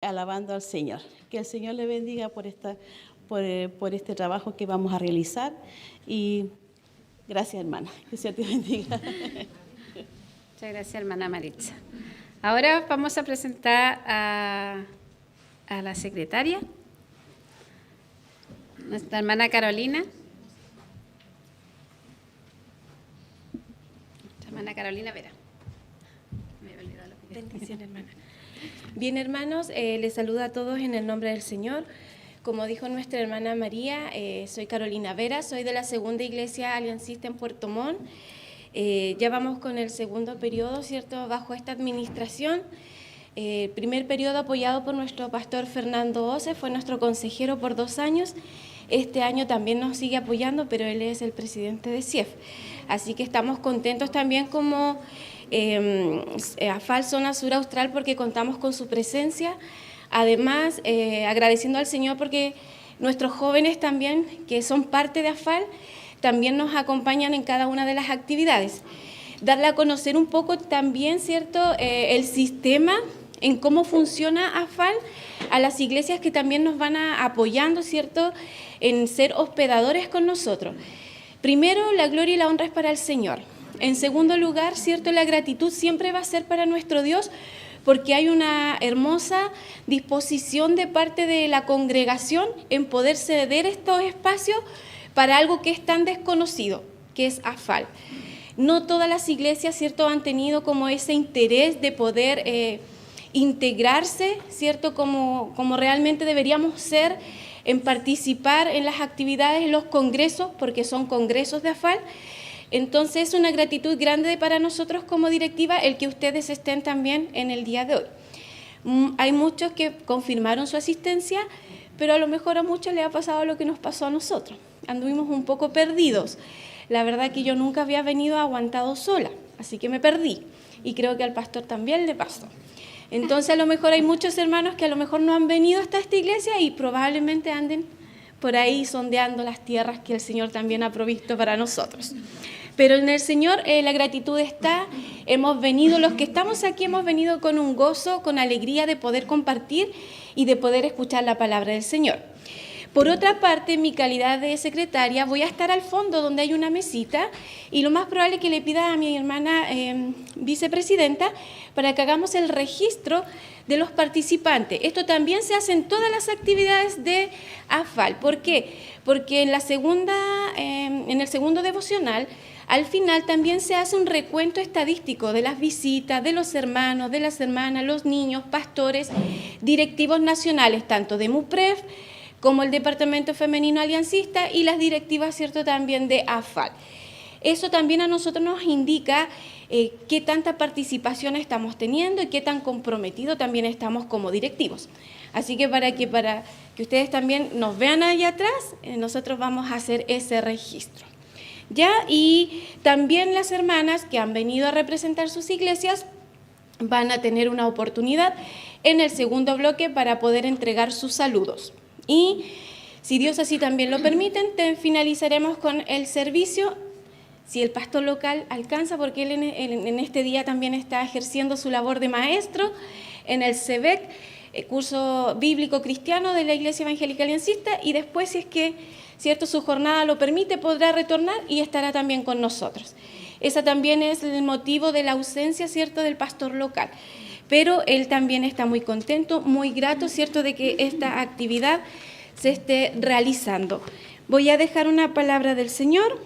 alabando al Señor. Que el Señor le bendiga por este trabajo que vamos a realizar. Y gracias, hermana. Que el Señor te bendiga. Muchas gracias, hermana Maritza. Ahora vamos a presentar a la secretaria, nuestra hermana Carolina. Nuestra hermana Carolina Vera. Bendición, hermana. Bien, hermanos, les saludo a todos en el nombre del Señor. Como dijo nuestra hermana María, soy Carolina Vera, soy de la Segunda Iglesia Aliancista en Puerto Montt. Ya vamos con el segundo periodo, ¿cierto?, bajo esta administración. El primer periodo apoyado por nuestro pastor Fernando Ose, fue nuestro consejero por 2 años. Este año también nos sigue apoyando, pero él es el presidente de CIEF. Así que estamos contentos también como AFAL Zona Sur Austral porque contamos con su presencia. Además, agradeciendo al Señor porque nuestros jóvenes también, que son parte de AFAL, también nos acompañan en cada una de las actividades. Darle a conocer un poco también, ¿cierto?, el sistema, en cómo funciona AFAL, a las iglesias que también nos van apoyando, ¿cierto?, en ser hospedadores con nosotros. Primero, la gloria y la honra es para el Señor. En segundo lugar, ¿cierto?, la gratitud siempre va a ser para nuestro Dios, porque hay una hermosa disposición de parte de la congregación en poder ceder estos espacios para algo que es tan desconocido, que es AFAL. No todas las iglesias, ¿cierto?, han tenido como ese interés de poder integrarse, ¿cierto?, como realmente deberíamos ser, en participar en las actividades, en los congresos, porque son congresos de AFAL. Entonces es una gratitud grande para nosotros como directiva el que ustedes estén también en el día de hoy. Hay muchos que confirmaron su asistencia, pero a lo mejor a muchos les ha pasado lo que nos pasó a nosotros. Anduvimos un poco perdidos. La verdad que yo nunca había venido aguantado sola, así que me perdí. Y creo que al pastor también le pasó. Entonces a lo mejor hay muchos hermanos que a lo mejor no han venido hasta esta iglesia y probablemente anden por ahí sondeando las tierras que el Señor también ha provisto para nosotros. Pero en el Señor la gratitud está, hemos venido, los que estamos aquí hemos venido con un gozo, con alegría de poder compartir y de poder escuchar la palabra del Señor. Por otra parte, en mi calidad de secretaria, voy a estar al fondo donde hay una mesita y lo más probable es que le pida a mi hermana vicepresidenta para que hagamos el registro de los participantes. Esto también se hace en todas las actividades de AFAL. ¿Por qué? Porque en el segundo devocional, al final también se hace un recuento estadístico de las visitas, de los hermanos, de las hermanas, los niños, pastores, directivos nacionales, tanto de MUPREF, como el Departamento Femenino Aliancista y las directivas, ¿cierto?, también de AFAL. Eso también a nosotros nos indica qué tanta participación estamos teniendo y qué tan comprometidos también estamos como directivos. Así que para que ustedes también nos vean ahí atrás, nosotros vamos a hacer ese registro. ¿Ya? Y también las hermanas que han venido a representar sus iglesias van a tener una oportunidad en el segundo bloque para poder entregar sus saludos. Y si Dios así también lo permite, finalizaremos con el servicio, si el pastor local alcanza, porque él en este día también está ejerciendo su labor de maestro en el CEBEC, el curso bíblico cristiano de la Iglesia Evangélica Aliancista, y después, si es que, ¿cierto?, su jornada lo permite, podrá retornar y estará también con nosotros. Ese también es el motivo de la ausencia, ¿cierto?, del pastor local. Pero él también está muy contento, muy grato, ¿cierto?, de que esta actividad se esté realizando. Voy a dejar una palabra del Señor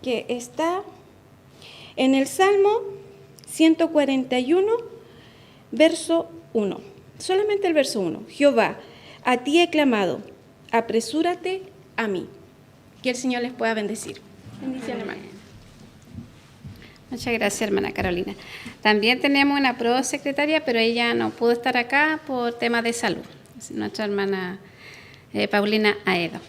que está en el Salmo 141, verso 1. Solamente el verso 1. Jehová, a ti he clamado, apresúrate a mí. Que el Señor les pueda bendecir. Bendición, hermano. Muchas gracias, hermana Carolina. También tenemos una prosecretaria, pero ella no pudo estar acá por temas de salud. Nuestra hermana Paulina Aedo.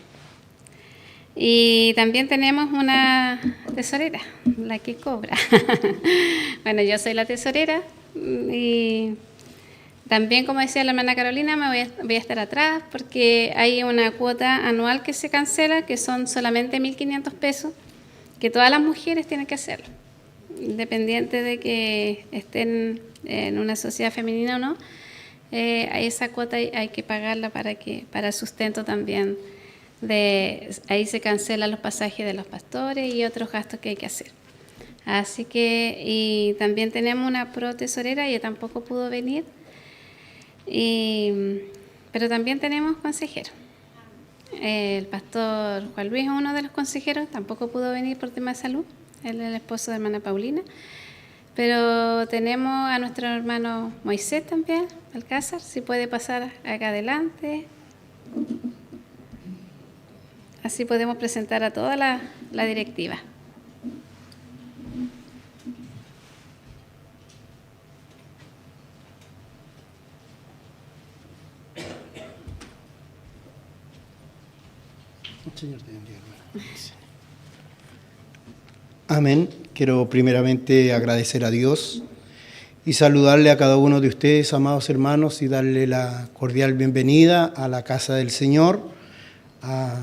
Y también tenemos una tesorera, la que cobra. Bueno, yo soy la tesorera y también, como decía la hermana Carolina, voy a estar atrás porque hay una cuota anual que se cancela, que son solamente 1.500 pesos, que todas las mujeres tienen que hacerlo, independiente de que estén en una sociedad femenina o no, esa cuota hay que pagarla para sustento también. Ahí se cancelan los pasajes de los pastores y otros gastos que hay que hacer. Así que, y también tenemos una protesorera, ella tampoco pudo venir, pero también tenemos consejeros. El pastor Juan Luis es uno de los consejeros, tampoco pudo venir por tema de salud, él es el esposo de hermana Paulina, pero tenemos a nuestro hermano Moisés también, Alcázar, si puede pasar acá adelante. Así podemos presentar a toda la directiva. Señor te bendiga, hermano. Amén. Quiero primeramente agradecer a Dios y saludarle a cada uno de ustedes, amados hermanos, y darle la cordial bienvenida a la casa del Señor, a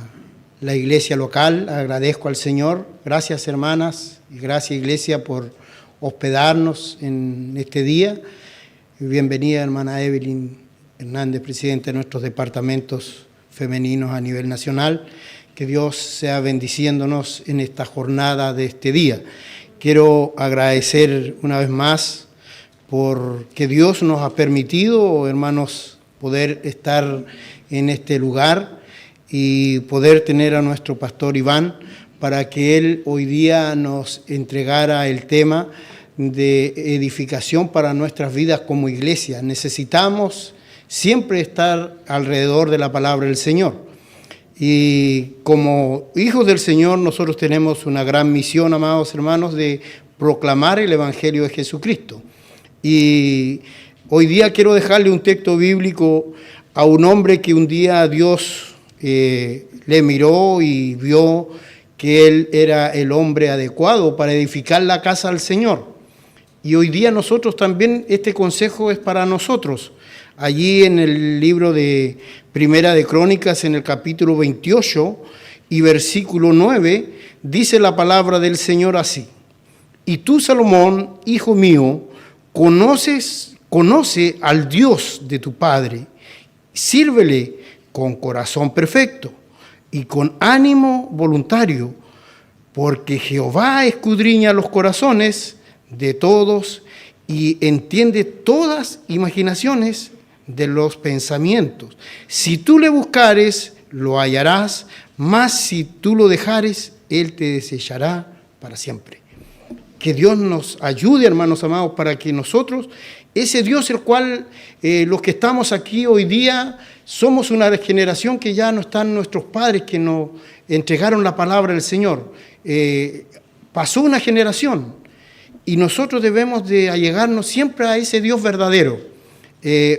la iglesia local. Agradezco al Señor. Gracias, hermanas, y gracias, iglesia, por hospedarnos en este día. Bienvenida, hermana Evelyn Hernández, presidenta de nuestros departamentos femeninos a nivel nacional. Que Dios sea bendiciéndonos en esta jornada de este día. Quiero agradecer una vez más porque Dios nos ha permitido, hermanos, poder estar en este lugar y poder tener a nuestro pastor Iván para que él hoy día nos entregara el tema de edificación para nuestras vidas como iglesia. Necesitamos siempre estar alrededor de la palabra del Señor. Y como hijos del Señor nosotros tenemos una gran misión, amados hermanos, de proclamar el Evangelio de Jesucristo. Y hoy día quiero dejarle un texto bíblico a un hombre que un día Dios le miró y vio que él era el hombre adecuado para edificar la casa del Señor. Y hoy día nosotros también, este consejo es para nosotros. Allí en el libro de Primera de Crónicas, en el capítulo 28 y versículo 9, dice la palabra del Señor así: y tú, Salomón, hijo mío, conoce al Dios de tu Padre, sírvele con corazón perfecto y con ánimo voluntario, porque Jehová escudriña los corazones de todos y entiende todas imaginaciones de los pensamientos. Si tú le buscares, lo hallarás, mas si tú lo dejares, él te desechará para siempre. Que Dios nos ayude, hermanos amados, para que nosotros, ese Dios el cual los que estamos aquí hoy día, somos una generación que ya no están nuestros padres que nos entregaron la palabra del Señor. Pasó una generación y nosotros debemos de allegarnos siempre a ese Dios verdadero.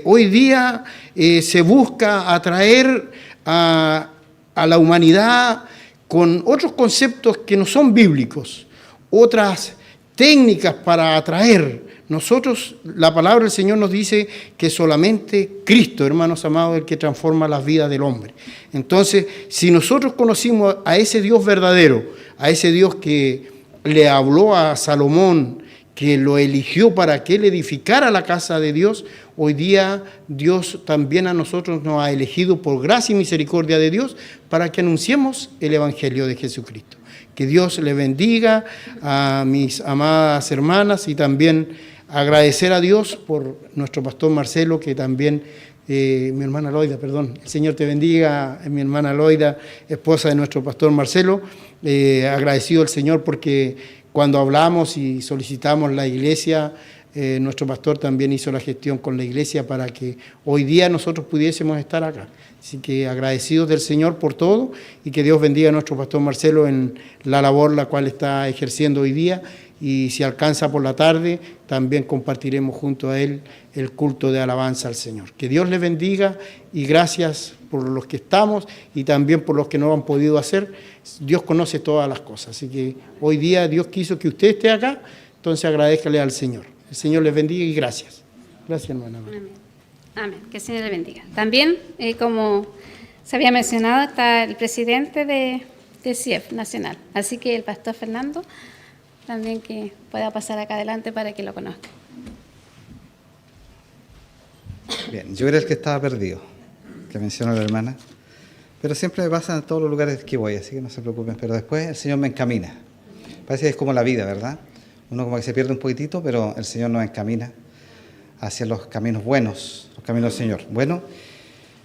Hoy día se busca atraer a la humanidad con otros conceptos que no son bíblicos, otras técnicas para atraer. Nosotros, la palabra del Señor nos dice que solamente Cristo, hermanos amados, es el que transforma las vidas del hombre. Entonces, si nosotros conocimos a ese Dios verdadero, a ese Dios que le habló a Salomón, que lo eligió para que él edificara la casa de Dios, hoy día Dios también a nosotros nos ha elegido por gracia y misericordia de Dios para que anunciemos el Evangelio de Jesucristo. Que Dios le bendiga a mis amadas hermanas y también agradecer a Dios por nuestro pastor Marcelo, que también, mi hermana Loida, perdón, el Señor te bendiga, mi hermana Loida, esposa de nuestro pastor Marcelo, agradecido al Señor porque cuando hablamos y solicitamos la iglesia, nuestro pastor también hizo la gestión con la iglesia para que hoy día nosotros pudiésemos estar acá. Así que agradecidos del Señor por todo y que Dios bendiga a nuestro pastor Marcelo en la labor la cual está ejerciendo hoy día. Y si alcanza por la tarde, también compartiremos junto a él el culto de alabanza al Señor. Que Dios les bendiga y gracias por los que estamos y también por los que no han podido hacer. Dios conoce todas las cosas. Así que hoy día Dios quiso que usted esté acá, entonces agradezcale al Señor. El Señor les bendiga y gracias. Gracias, hermana. Amén. Amén. Que el Señor les bendiga. También, como se había mencionado, está el presidente de CIEF Nacional. Así que el pastor Fernando también que pueda pasar acá adelante para que lo conozca. Bien, yo era el que estaba perdido, que mencionó la hermana, pero siempre me pasa en todos los lugares que voy, así que no se preocupen, pero después el Señor me encamina. Parece que es como la vida, ¿verdad? Uno como que se pierde un poquitito, pero el Señor nos encamina hacia los caminos buenos, los caminos del Señor. Bueno,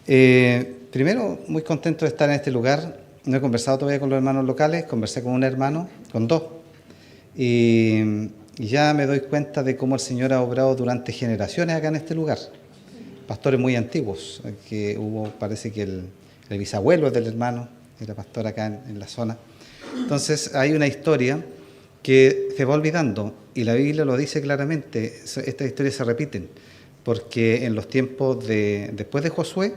primero, muy contento de estar en este lugar. No he conversado todavía con los hermanos locales, conversé con un hermano, con dos, y ya me doy cuenta de cómo el Señor ha obrado durante generaciones acá en este lugar. Pastores muy antiguos, que hubo, parece que el bisabuelo del hermano era pastor acá en la zona. Entonces hay una historia que se va olvidando y la Biblia lo dice claramente. Estas historias se repiten porque en los tiempos después de Josué,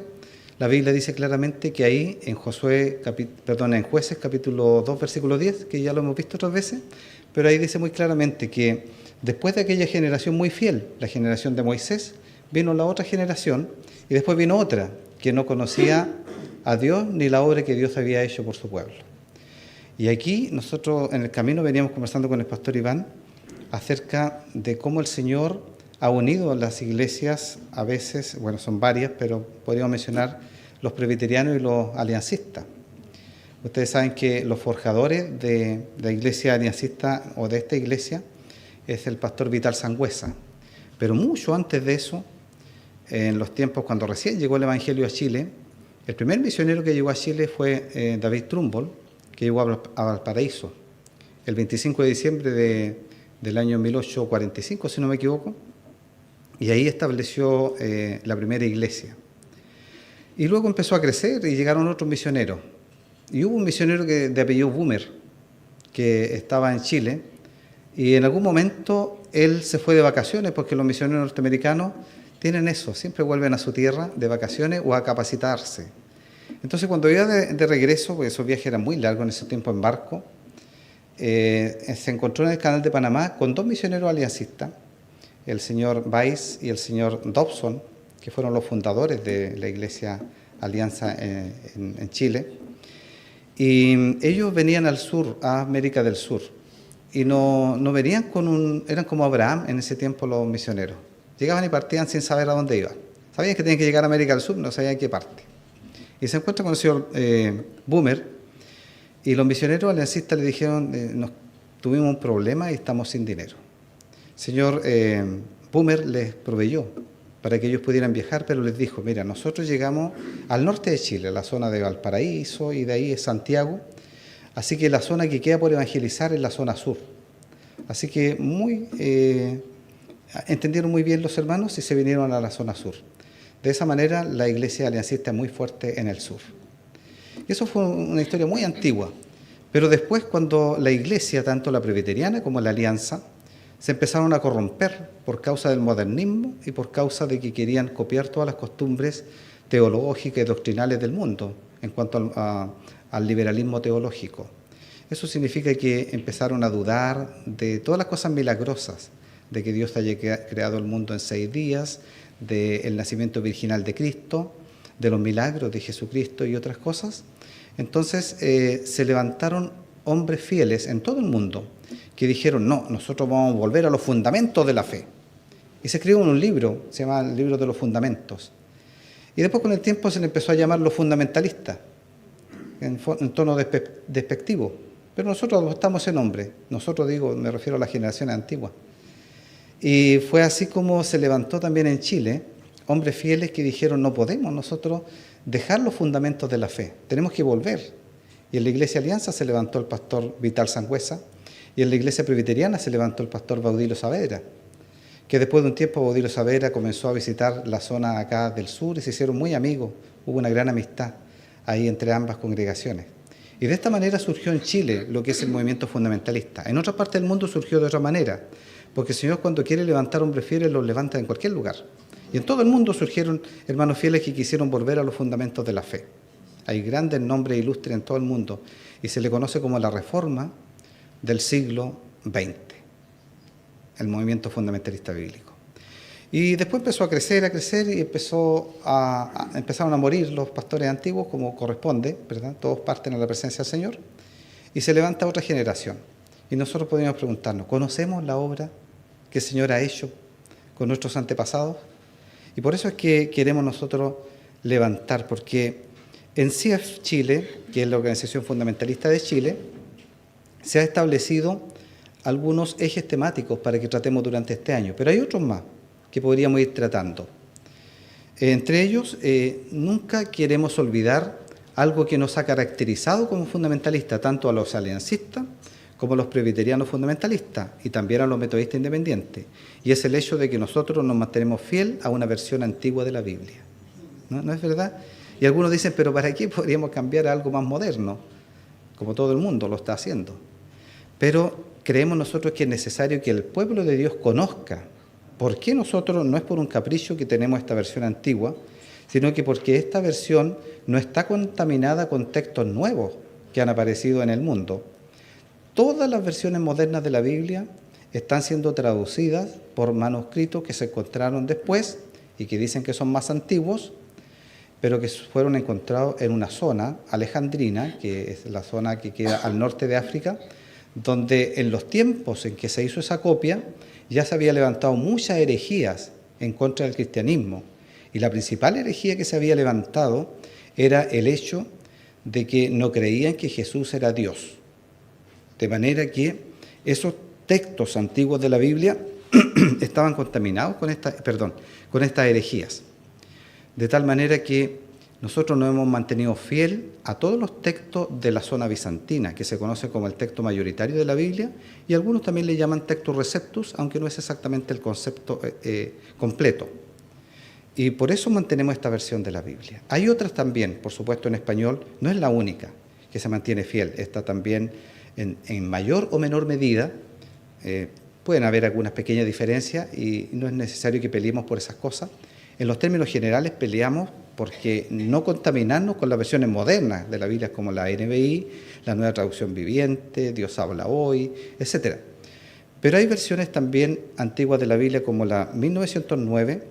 la Biblia dice claramente que ahí en en Jueces capítulo 2 versículo 10, que ya lo hemos visto otras veces, pero ahí dice muy claramente que después de aquella generación muy fiel, la generación de Moisés, vino la otra generación y después vino otra que no conocía a Dios ni la obra que Dios había hecho por su pueblo. Y aquí nosotros en el camino veníamos conversando con el pastor Iván acerca de cómo el Señor ha unido las iglesias, a veces, bueno, son varias, pero podríamos mencionar los presbiterianos y los aliancistas. Ustedes saben que los forjadores de la iglesia aliancista o de esta iglesia es el pastor Vital Sangüesa. Pero mucho antes de eso, en los tiempos cuando recién llegó el Evangelio a Chile, el primer misionero que llegó a Chile fue David Trumbull, que llegó a Valparaíso el 25 de diciembre del año 1845, si no me equivoco, y ahí estableció la primera iglesia. Y luego empezó a crecer y llegaron otros misioneros. Y hubo un misionero de apellido Boomer, que estaba en Chile, y en algún momento él se fue de vacaciones, porque los misioneros norteamericanos tienen eso, siempre vuelven a su tierra de vacaciones o a capacitarse. Entonces cuando iba de regreso, porque esos viajes eran muy largos en ese tiempo en barco, se encontró en el canal de Panamá con dos misioneros aliancistas, el señor Weiss y el señor Dobson, que fueron los fundadores de la Iglesia Alianza en Chile. Y ellos venían al sur, a América del Sur, y no venían eran como Abraham en ese tiempo los misioneros. Llegaban y partían sin saber a dónde iban. Sabían que tenían que llegar a América del Sur, no sabían a qué parte. Y se encuentra con el señor Boomer, y los misioneros aliancistas le dijeron, tuvimos un problema y estamos sin dinero. El señor Boomer les proveyó para que ellos pudieran viajar, pero les dijo, mira, nosotros llegamos al norte de Chile, a la zona de Valparaíso, y de ahí es Santiago, así que la zona que queda por evangelizar es la zona sur. Así que entendieron muy bien los hermanos y se vinieron a la zona sur. De esa manera la iglesia aliancista es muy fuerte en el sur. Y eso fue una historia muy antigua, pero después cuando la iglesia, tanto la presbiteriana como la alianza, se empezaron a corromper por causa del modernismo y por causa de que querían copiar todas las costumbres teológicas y doctrinales del mundo en cuanto al liberalismo teológico. Eso significa que empezaron a dudar de todas las cosas milagrosas, de que Dios haya creado el mundo en 6 días, del nacimiento virginal de Cristo, de los milagros de Jesucristo y otras cosas. Entonces se levantaron hombres fieles en todo el mundo que dijeron, no, nosotros vamos a volver a los fundamentos de la fe. Y se escribió un libro, se llama el libro de los fundamentos. Y después con el tiempo se le empezó a llamar los fundamentalistas, en tono despectivo. Pero nosotros adoptamos ese nombre, nosotros me refiero a la generación antigua. Y fue así como se levantó también en Chile hombres fieles que dijeron, no podemos nosotros dejar los fundamentos de la fe, tenemos que volver. Y en la Iglesia Alianza se levantó el pastor Vital Sangüesa, y en la Iglesia Presbiteriana se levantó el pastor Baudilio Saavedra, que después de un tiempo Baudilio Saavedra comenzó a visitar la zona acá del sur y se hicieron muy amigos, hubo una gran amistad ahí entre ambas congregaciones. Y de esta manera surgió en Chile lo que es el movimiento fundamentalista. En otra parte del mundo surgió de otra manera, porque el Señor cuando quiere levantar hombres fieles los levanta en cualquier lugar. Y en todo el mundo surgieron hermanos fieles que quisieron volver a los fundamentos de la fe. Hay grandes nombres ilustres en todo el mundo y se le conoce como la Reforma del siglo XX, el movimiento fundamentalista bíblico. Y después empezó a crecer y empezaron a morir los pastores antiguos como corresponde, ¿verdad? Todos parten a la presencia del Señor y se levanta otra generación. Y nosotros podríamos preguntarnos, ¿conocemos la obra que el Señor ha hecho con nuestros antepasados? Y por eso es que queremos nosotros levantar, porque en CIEF Chile, que es la Organización Fundamentalista de Chile, se ha establecido algunos ejes temáticos para que tratemos durante este año, pero hay otros más que podríamos ir tratando. Entre ellos, nunca queremos olvidar algo que nos ha caracterizado como fundamentalistas, tanto a los aliancistas como a los presbiterianos fundamentalistas y también a los metodistas independientes, y es el hecho de que nosotros nos mantenemos fiel a una versión antigua de la Biblia. ¿No es verdad? Y algunos dicen, pero ¿para qué podríamos cambiar a algo más moderno? Como todo el mundo lo está haciendo. Pero creemos nosotros que es necesario que el pueblo de Dios conozca por qué nosotros, no es por un capricho que tenemos esta versión antigua, sino que porque esta versión no está contaminada con textos nuevos que han aparecido en el mundo. Todas las versiones modernas de la Biblia están siendo traducidas por manuscritos que se encontraron después y que dicen que son más antiguos, pero que fueron encontrados en una zona alejandrina, que es la zona que queda al norte de África, donde en los tiempos en que se hizo esa copia ya se había levantado muchas herejías en contra del cristianismo. Y la principal herejía que se había levantado era el hecho de que no creían que Jesús era Dios. De manera que esos textos antiguos de la Biblia estaban contaminados con estas herejías. De tal manera que nosotros nos hemos mantenido fiel a todos los textos de la zona bizantina, que se conoce como el texto mayoritario de la Biblia, y algunos también le llaman textus receptus, aunque no es exactamente el concepto completo. Y por eso mantenemos esta versión de la Biblia. Hay otras también, por supuesto en español, no es la única que se mantiene fiel, esta también en mayor o menor medida. Pueden haber algunas pequeñas diferencias y no es necesario que peleemos por esas cosas. En los términos generales peleamos porque no contaminarnos con las versiones modernas de la Biblia como la NBI, la Nueva Traducción Viviente, Dios habla hoy, etc. Pero hay versiones también antiguas de la Biblia como la 1909,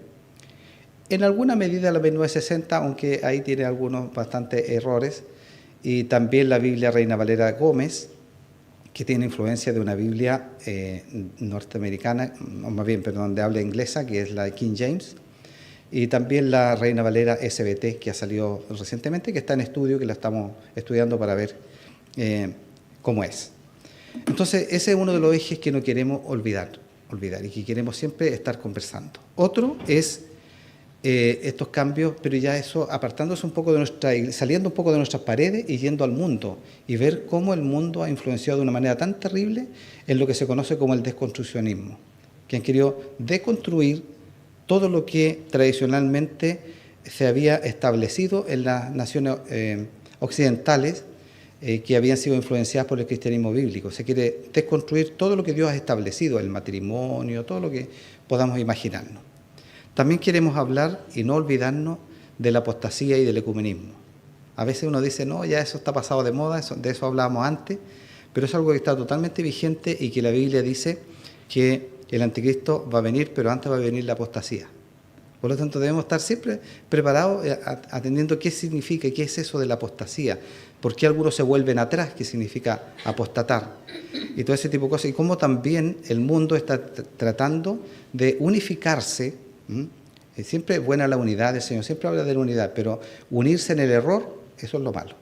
en alguna medida la 1960, aunque ahí tiene algunos bastantes errores, y también la Biblia Reina Valera Gómez, que tiene influencia de una Biblia norteamericana, o más bien, perdón, de habla inglesa, que es la King James, y también la Reina Valera SBT, que ha salido recientemente, que está en estudio, que la estamos estudiando para ver cómo es. Entonces, ese es uno de los ejes que no queremos olvidar y que queremos siempre estar conversando. Otro es estos cambios, pero ya eso apartándose un poco saliendo un poco de nuestras paredes y yendo al mundo y ver cómo el mundo ha influenciado de una manera tan terrible en lo que se conoce como el desconstruccionismo, que han querido deconstruir todo lo que tradicionalmente se había establecido en las naciones occidentales que habían sido influenciadas por el cristianismo bíblico. Se quiere desconstruir todo lo que Dios ha establecido, el matrimonio, todo lo que podamos imaginarnos. También queremos hablar y no olvidarnos de la apostasía y del ecumenismo. A veces uno dice, no, ya eso está pasado de moda, de eso hablábamos antes, pero es algo que está totalmente vigente y que la Biblia dice que el anticristo va a venir, pero antes va a venir la apostasía. Por lo tanto, debemos estar siempre preparados, atendiendo qué significa y qué es eso de la apostasía, por qué algunos se vuelven atrás, qué significa apostatar, y todo ese tipo de cosas, y cómo también el mundo está tratando de unificarse. Siempre es buena la unidad, el Señor siempre habla de la unidad, pero unirse en el error, eso es lo malo.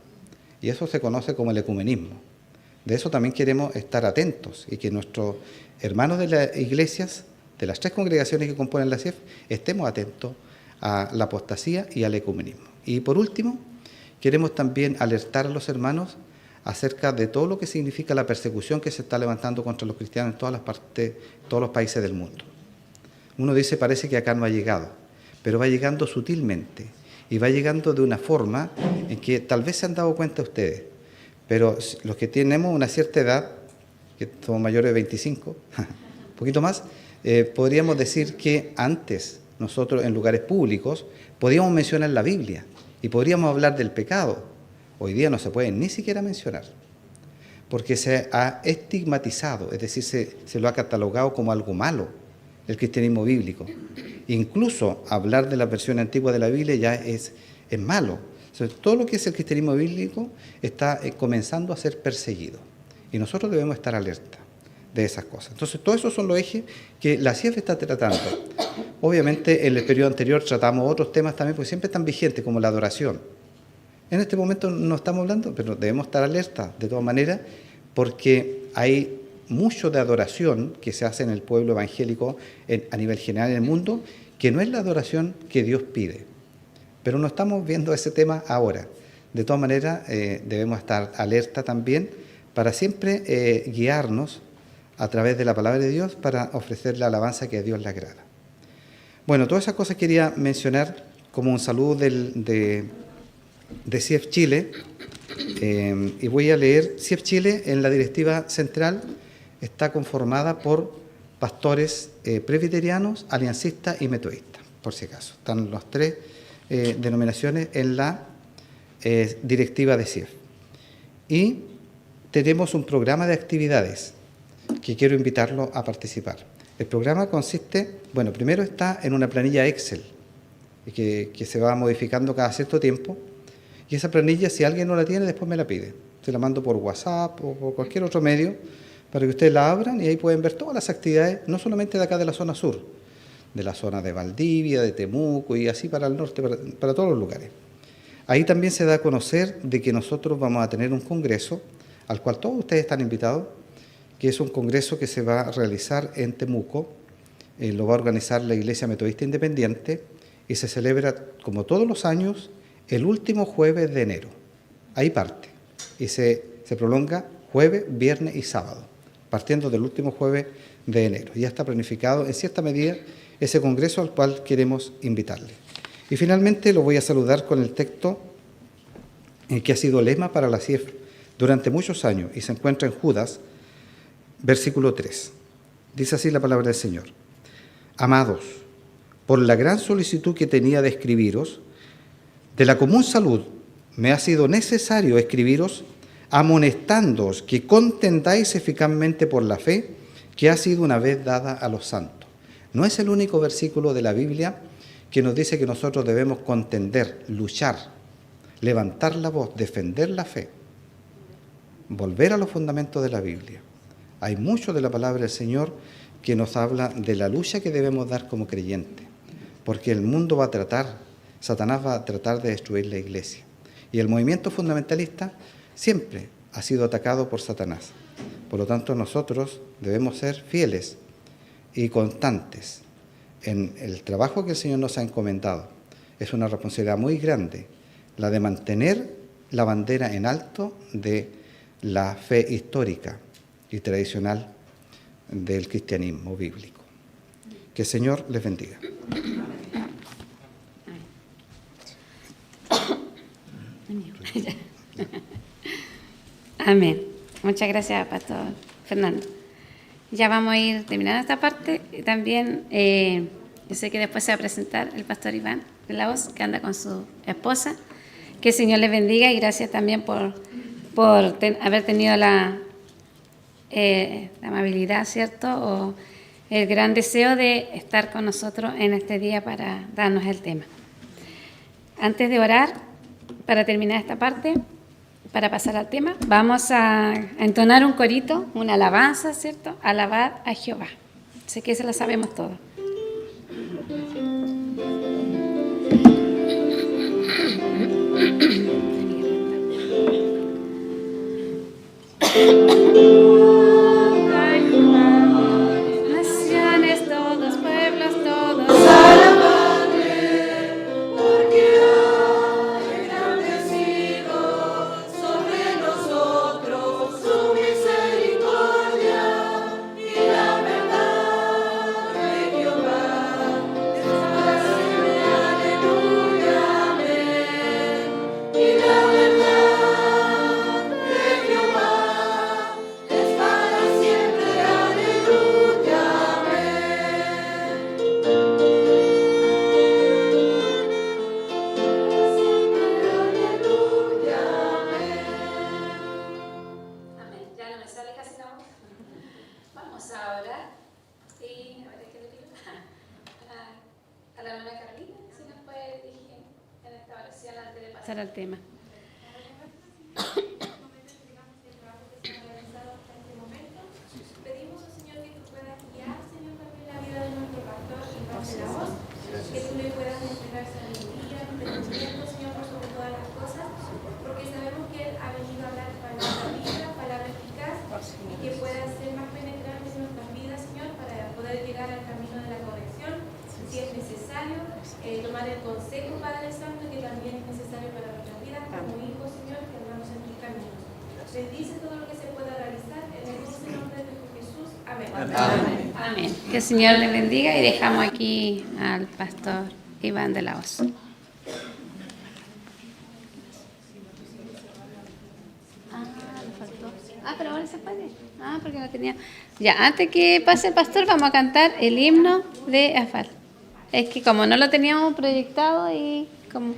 Y eso se conoce como el ecumenismo. De eso también queremos estar atentos y que nuestros hermanos de las iglesias, de las 3 congregaciones que componen la CIEF, estemos atentos a la apostasía y al ecumenismo. Y por último, queremos también alertar a los hermanos acerca de todo lo que significa la persecución que se está levantando contra los cristianos en todas las partes, todos los países del mundo. Uno dice, parece que acá no ha llegado, pero va llegando sutilmente y va llegando de una forma en que tal vez se han dado cuenta ustedes, pero los que tenemos una cierta edad, que somos mayores de 25, un poquito más, podríamos decir que antes nosotros en lugares públicos podíamos mencionar la Biblia y podríamos hablar del pecado. Hoy día no se puede ni siquiera mencionar, porque se ha estigmatizado, es decir, se lo ha catalogado como algo malo, el cristianismo bíblico. Incluso hablar de la versión antigua de la Biblia ya es malo. O sea, todo lo que es el cristianismo bíblico está comenzando a ser perseguido. Y nosotros debemos estar alerta de esas cosas. Entonces, todos esos son los ejes que la CIEF está tratando. Obviamente en el periodo anterior tratamos otros temas también, porque siempre están vigentes, como la adoración. En este momento no estamos hablando, pero debemos estar alerta de todas maneras, porque hay mucho de adoración que se hace en el pueblo evangélico a nivel general en el mundo, que no es la adoración que Dios pide. Pero no estamos viendo ese tema ahora. De todas maneras, debemos estar alerta también para siempre guiarnos a través de la palabra de Dios para ofrecer la alabanza que a Dios le agrada. Bueno, todas esas cosas quería mencionar como un saludo de CIEF Chile, y voy a leer. CIEF Chile en la directiva central está conformada por pastores presbiterianos, aliancistas y metodistas, por si acaso. Están las tres denominaciones en la directiva de CIEF. Y tenemos un programa de actividades que quiero invitarlos a participar. El programa consiste, bueno, primero está en una planilla Excel que se va modificando cada cierto tiempo, y esa planilla, si alguien no la tiene, después me la pide. Se la mando por WhatsApp o por cualquier otro medio para que ustedes la abran, y ahí pueden ver todas las actividades, no solamente de acá de la zona sur, de la zona de Valdivia, de Temuco y así para el norte, para todos los lugares. Ahí también se da a conocer de que nosotros vamos a tener un congreso al cual todos ustedes están invitados, que es un congreso que se va a realizar en Temuco, lo va a organizar la Iglesia Metodista Independiente, y se celebra, como todos los años, el último jueves de enero. Ahí parte, y se prolonga jueves, viernes y sábado, partiendo del último jueves de enero. Ya está planificado, en cierta medida, ese congreso al cual queremos invitarle. Y finalmente lo voy a saludar con el texto que ha sido lema para la CIEF durante muchos años, y se encuentra en Judas, versículo 3. Dice así la palabra del Señor: Amados, por la gran solicitud que tenía de escribiros, de la común salud me ha sido necesario escribiros, amonestándoos que contendáis eficazmente por la fe que ha sido una vez dada a los santos. No es el único versículo de la Biblia que nos dice que nosotros debemos contender, luchar, levantar la voz, defender la fe, volver a los fundamentos de la Biblia. Hay mucho de la palabra del Señor que nos habla de la lucha que debemos dar como creyentes, porque el mundo va a tratar, Satanás va a tratar de destruir la iglesia. Y el movimiento fundamentalista siempre ha sido atacado por Satanás. Por lo tanto, nosotros debemos ser fieles y constantes en el trabajo que el Señor nos ha encomendado. Es una responsabilidad muy grande la de mantener la bandera en alto de la fe histórica y tradicional del cristianismo bíblico. Que el Señor les bendiga. Amén. Muchas gracias, Pastor Fernando. Ya vamos a ir terminando esta parte. Y también yo sé que después se va a presentar el Pastor Iván de la Voz, que anda con su esposa. Que el Señor les bendiga, y gracias también por haber tenido la amabilidad, ¿cierto? O el gran deseo de estar con nosotros en este día para darnos el tema. Antes de orar, para terminar esta parte, para pasar al tema, vamos a entonar un corito, una alabanza, ¿cierto? Alabad a Jehová. Sé que se la sabemos todos. Naciones, todos, pueblos, todos. Al tema. Pedimos al Señor que tú puedas guiar, Señor, también la vida de nuestro pastor y Paz de la Voz. tomar el consejo, Padre Santo, que también es necesario para nuestras vidas como hijos, Señor, que andamos en tus caminos. Bendice todo lo que se pueda realizar en el dulce nombre de Jesús. Amén. Amén. Amén. Que el Señor le bendiga y dejamos aquí al pastor Iván de la Hoz. Pero ahora se puede. Porque no tenía. Ya, antes que pase el pastor, vamos a cantar el himno de Afal. Es que como no lo teníamos proyectado y como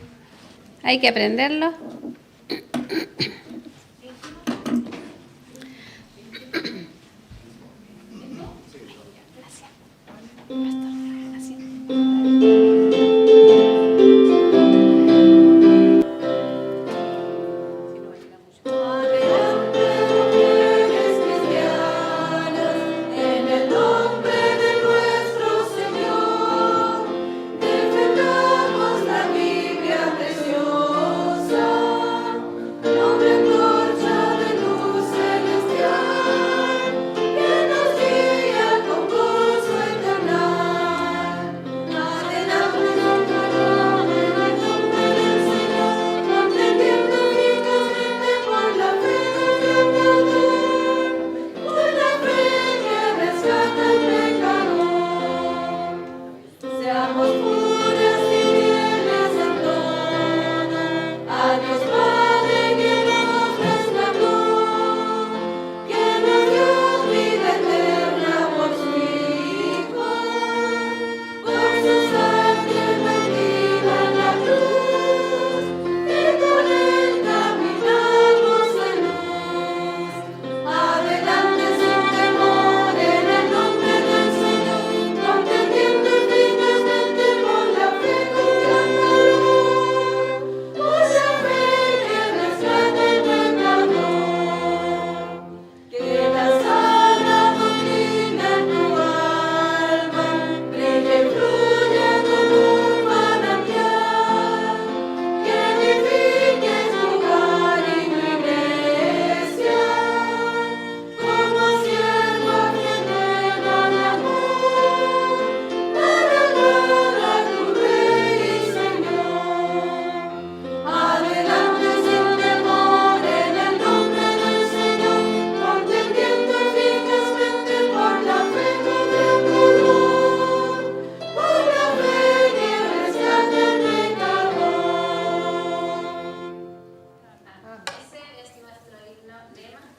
hay que aprenderlo.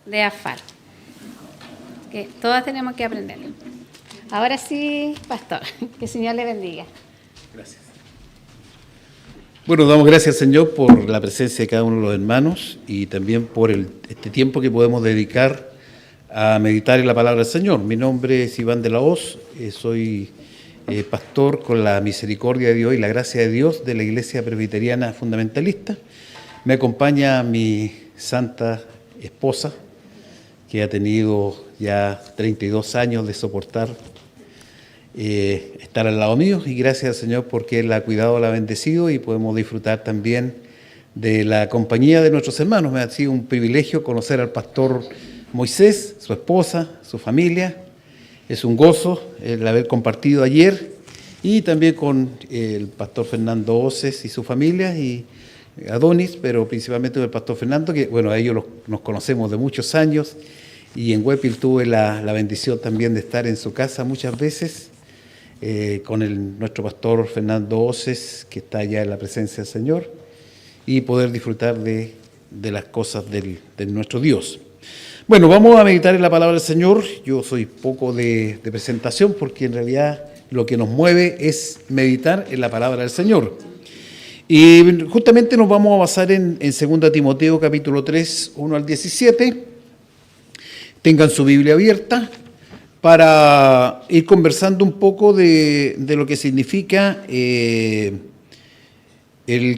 De Afal, que todas tenemos que aprenderlo. Ahora sí, pastor, que el Señor le bendiga. Gracias. Bueno, damos gracias, Señor, por la presencia de cada uno de los hermanos y también por este tiempo que podemos dedicar a meditar en la palabra del Señor. Mi nombre es Iván de la Hoz, soy pastor con la misericordia de Dios y la gracia de Dios de la Iglesia Presbiteriana Fundamentalista. Me acompaña mi santa esposa, que ha tenido ya 32 años de soportar estar al lado mío, y gracias al Señor porque Él la ha cuidado, la ha bendecido y podemos disfrutar también de la compañía de nuestros hermanos. Me ha sido un privilegio conocer al pastor Moisés, su esposa, su familia. Es un gozo el haber compartido ayer, y también con el pastor Fernando Oces y su familia, y Adonis, pero principalmente con el pastor Fernando, que bueno, a ellos nos conocemos de muchos años, y en Huepil tuve la bendición también de estar en su casa muchas veces, con nuestro pastor Fernando Oces, que está allá en la presencia del Señor, y poder disfrutar de las cosas de nuestro Dios. Bueno, vamos a meditar en la palabra del Señor. Yo soy poco de presentación, porque en realidad lo que nos mueve es meditar en la palabra del Señor. Y justamente nos vamos a basar en 2 Timoteo capítulo 3, 1 al 17. Tengan su Biblia abierta para ir conversando un poco de lo que significa el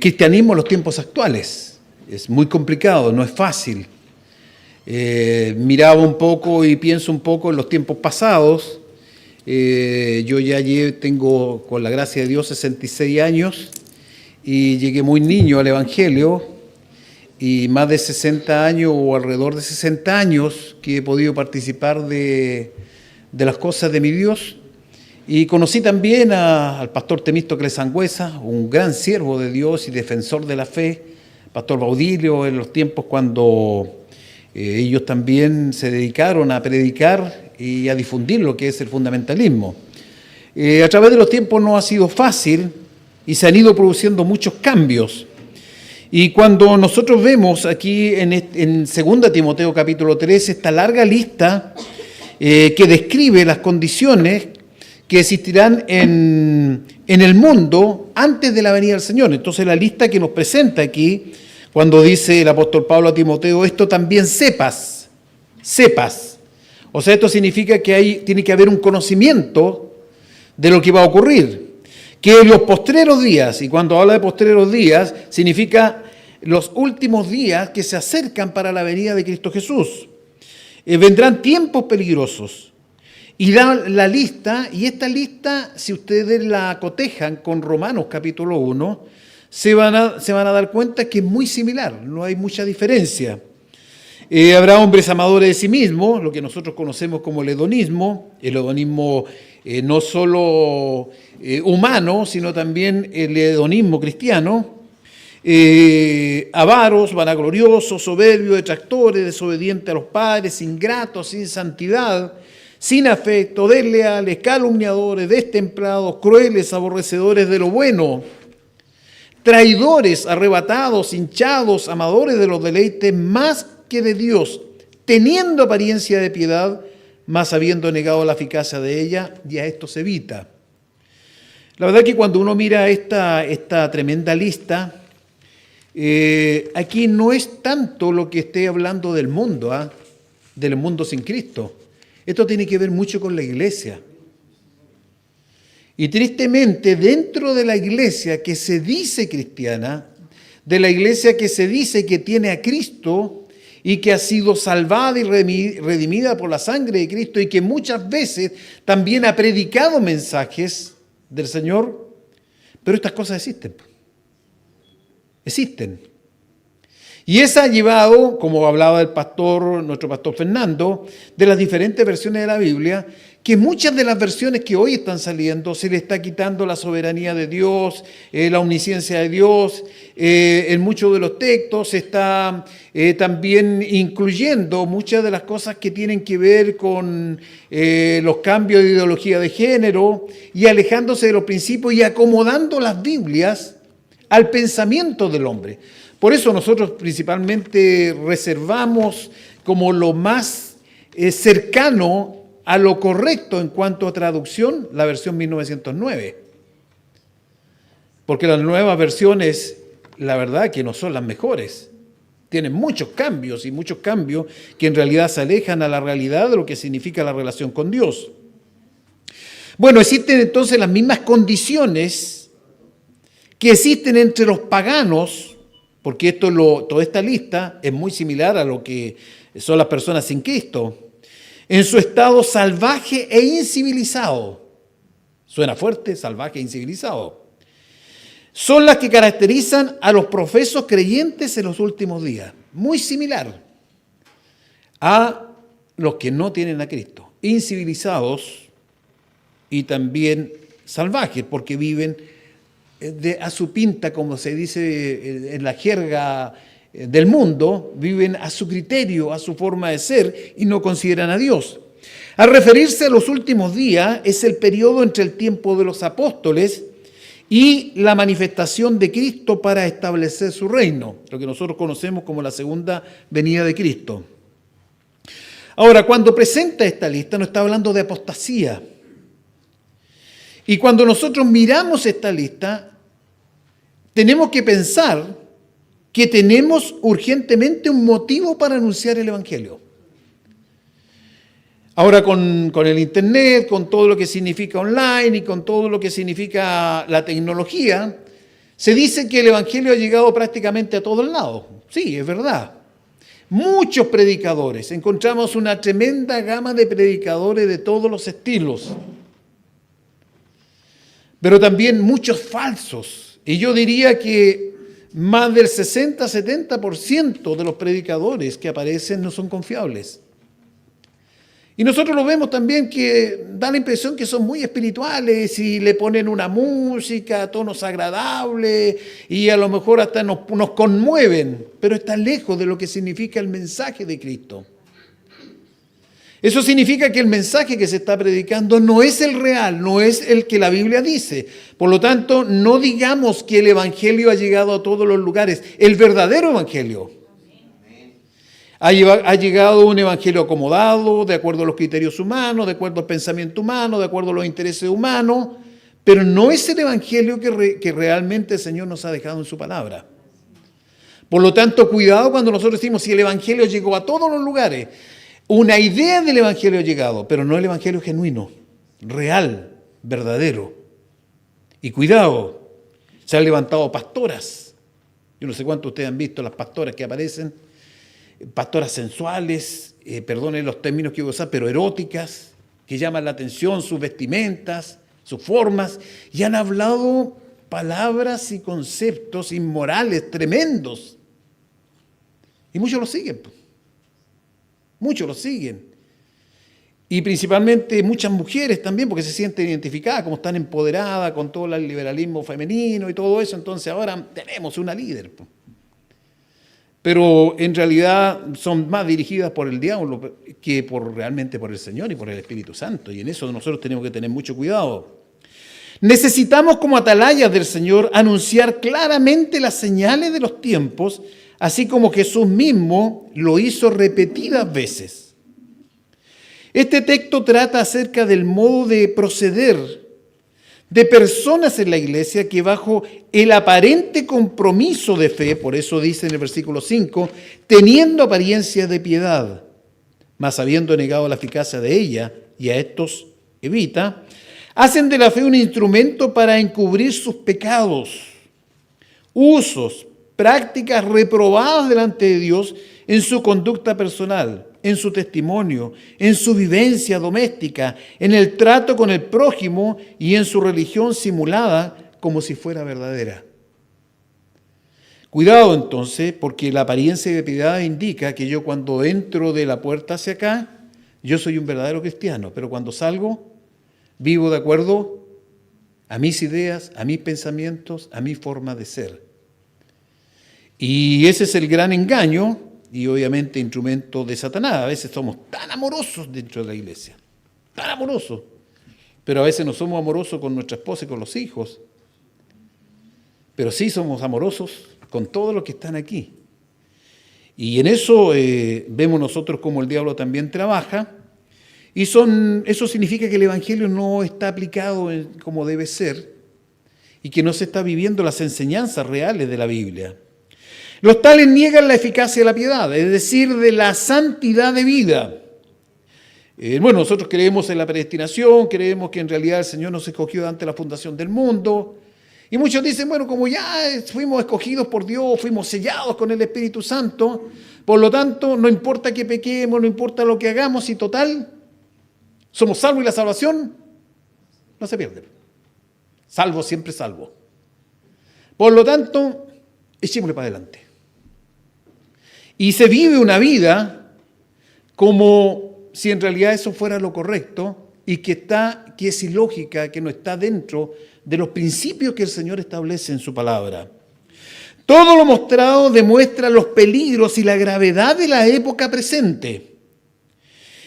cristianismo en los tiempos actuales. Es muy complicado, no es fácil. Miraba un poco y pienso un poco en los tiempos pasados. Yo ya tengo, con la gracia de Dios, 66 años y llegué muy niño al Evangelio, y más de 60 años o alrededor de 60 años que he podido participar de las cosas de mi Dios, Y conocí también al pastor Temístocles Sangüesa, un gran siervo de Dios y defensor de la fe, pastor Baudilio, en los tiempos cuando ellos también se dedicaron a predicar y a difundir lo que es el fundamentalismo. A través de los tiempos no ha sido fácil y se han ido produciendo muchos cambios. Y cuando nosotros vemos aquí en 2 Timoteo capítulo 3 esta larga lista que describe las condiciones que existirán en el mundo antes de la venida del Señor. Entonces la lista que nos presenta aquí, cuando dice el apóstol Pablo a Timoteo, esto también sepas. O sea, esto significa que tiene que haber un conocimiento de lo que va a ocurrir. Que en los postreros días, y cuando habla de postreros días, significa los últimos días que se acercan para la venida de Cristo Jesús. Vendrán tiempos peligrosos. Y da la lista, y esta lista, si ustedes la cotejan con Romanos capítulo 1, se van a dar cuenta que es muy similar, no hay mucha diferencia. Habrá hombres amadores de sí mismos, lo que nosotros conocemos como el hedonismo no solo humano, sino también el hedonismo cristiano. Avaros, vanagloriosos, soberbios, detractores, desobedientes a los padres, ingratos, sin santidad, sin afecto, desleales, calumniadores, destemplados, crueles, aborrecedores de lo bueno, traidores, arrebatados, hinchados, amadores de los deleites más que de Dios, teniendo apariencia de piedad, mas habiendo negado la eficacia de ella, y a esto se evita. La verdad que cuando uno mira esta tremenda lista, aquí no es tanto lo que esté hablando del mundo sin Cristo. Esto tiene que ver mucho con la iglesia. Y tristemente, dentro de la iglesia que se dice cristiana, de la iglesia que se dice que tiene a Cristo y que ha sido salvada y redimida por la sangre de Cristo y que muchas veces también ha predicado mensajes del Señor, pero estas cosas existen. Existen. Y esa ha llevado, como hablaba nuestro pastor Fernando, de las diferentes versiones de la Biblia, que muchas de las versiones que hoy están saliendo se le está quitando la soberanía de Dios, la omnisciencia de Dios. En muchos de los textos se está también incluyendo muchas de las cosas que tienen que ver con los cambios de ideología de género y alejándose de los principios y acomodando las Biblias al pensamiento del hombre. Por eso nosotros principalmente reservamos como lo más cercano a lo correcto en cuanto a traducción la versión 1909. Porque las nuevas versiones, la verdad que no son las mejores. Tienen muchos cambios que en realidad se alejan a la realidad de lo que significa la relación con Dios. Bueno, existen entonces las mismas condiciones que existen entre los paganos, porque toda esta lista es muy similar a lo que son las personas sin Cristo, en su estado salvaje e incivilizado. Suena fuerte, salvaje e incivilizado. Son las que caracterizan a los profesos creyentes en los últimos días. Muy similar a los que no tienen a Cristo. Incivilizados y también salvajes, porque viven a su pinta, como se dice en la jerga del mundo, viven a su criterio, a su forma de ser y no consideran a Dios. Al referirse a los últimos días, es el periodo entre el tiempo de los apóstoles y la manifestación de Cristo para establecer su reino, lo que nosotros conocemos como la segunda venida de Cristo. Ahora, cuando presenta esta lista, no está hablando de apostasía. Y cuando nosotros miramos esta lista, tenemos que pensar que tenemos urgentemente un motivo para anunciar el Evangelio. Ahora con el Internet, con todo lo que significa online y con todo lo que significa la tecnología, se dice que el Evangelio ha llegado prácticamente a todos lados. Sí, es verdad. Muchos predicadores, encontramos una tremenda gama de predicadores de todos los estilos, pero también muchos falsos. Y yo diría que más del 60-70% de los predicadores que aparecen no son confiables. Y nosotros lo vemos también que da la impresión que son muy espirituales y le ponen una música, tonos agradables y a lo mejor hasta nos conmueven, pero está lejos de lo que significa el mensaje de Cristo. Eso significa que el mensaje que se está predicando no es el real, no es el que la Biblia dice. Por lo tanto, no digamos que el Evangelio ha llegado a todos los lugares. El verdadero Evangelio ha llegado un Evangelio acomodado, de acuerdo a los criterios humanos, de acuerdo al pensamiento humano, de acuerdo a los intereses humanos, pero no es el Evangelio que realmente el Señor nos ha dejado en su palabra. Por lo tanto, cuidado cuando nosotros decimos si el Evangelio llegó a todos los lugares. Una idea del Evangelio ha llegado, pero no el Evangelio genuino, real, verdadero. Y cuidado, se han levantado pastoras. Yo no sé cuántos ustedes han visto las pastoras que aparecen, pastoras sensuales, perdonen los términos que voy a usar, pero eróticas, que llaman la atención, sus vestimentas, sus formas, y han hablado palabras y conceptos inmorales tremendos. Y muchos lo siguen. Muchos lo siguen. Y principalmente muchas mujeres también, porque se sienten identificadas, como están empoderadas con todo el liberalismo femenino y todo eso, entonces ahora tenemos una líder. Pero en realidad son más dirigidas por el diablo que realmente por el Señor y por el Espíritu Santo. Y en eso nosotros tenemos que tener mucho cuidado. Necesitamos como atalayas del Señor anunciar claramente las señales de los tiempos, así como Jesús mismo lo hizo repetidas veces. Este texto trata acerca del modo de proceder de personas en la iglesia que bajo el aparente compromiso de fe, por eso dice en el versículo 5, teniendo apariencia de piedad, mas habiendo negado la eficacia de ella, y a estos evita, hacen de la fe un instrumento para encubrir sus pecados, usos, prácticas reprobadas delante de Dios en su conducta personal, en su testimonio, en su vivencia doméstica, en el trato con el prójimo y en su religión simulada como si fuera verdadera. Cuidado entonces, porque la apariencia de piedad indica que yo cuando entro de la puerta hacia acá, yo soy un verdadero cristiano, pero cuando salgo, vivo de acuerdo a mis ideas, a mis pensamientos, a mi forma de ser. Y ese es el gran engaño y obviamente instrumento de Satanás. A veces somos tan amorosos dentro de la iglesia, tan amorosos, pero a veces no somos amorosos con nuestra esposa y con los hijos, pero sí somos amorosos con todos los que están aquí. Y en eso vemos nosotros cómo el diablo también trabaja, y eso significa que el Evangelio no está aplicado como debe ser y que no se está viviendo las enseñanzas reales de la Biblia. Los tales niegan la eficacia de la piedad, es decir, de la santidad de vida. Bueno, nosotros creemos en la predestinación, creemos que en realidad el Señor nos escogió antes de la fundación del mundo. Y muchos dicen, bueno, como ya fuimos escogidos por Dios, fuimos sellados con el Espíritu Santo, por lo tanto, no importa que pequemos, no importa lo que hagamos, y total, somos salvos y la salvación no se pierde. Salvo, siempre salvo. Por lo tanto, echémosle para adelante. Y se vive una vida como si en realidad eso fuera lo correcto y que es ilógica, que no está dentro de los principios que el Señor establece en su palabra. Todo lo mostrado demuestra los peligros y la gravedad de la época presente.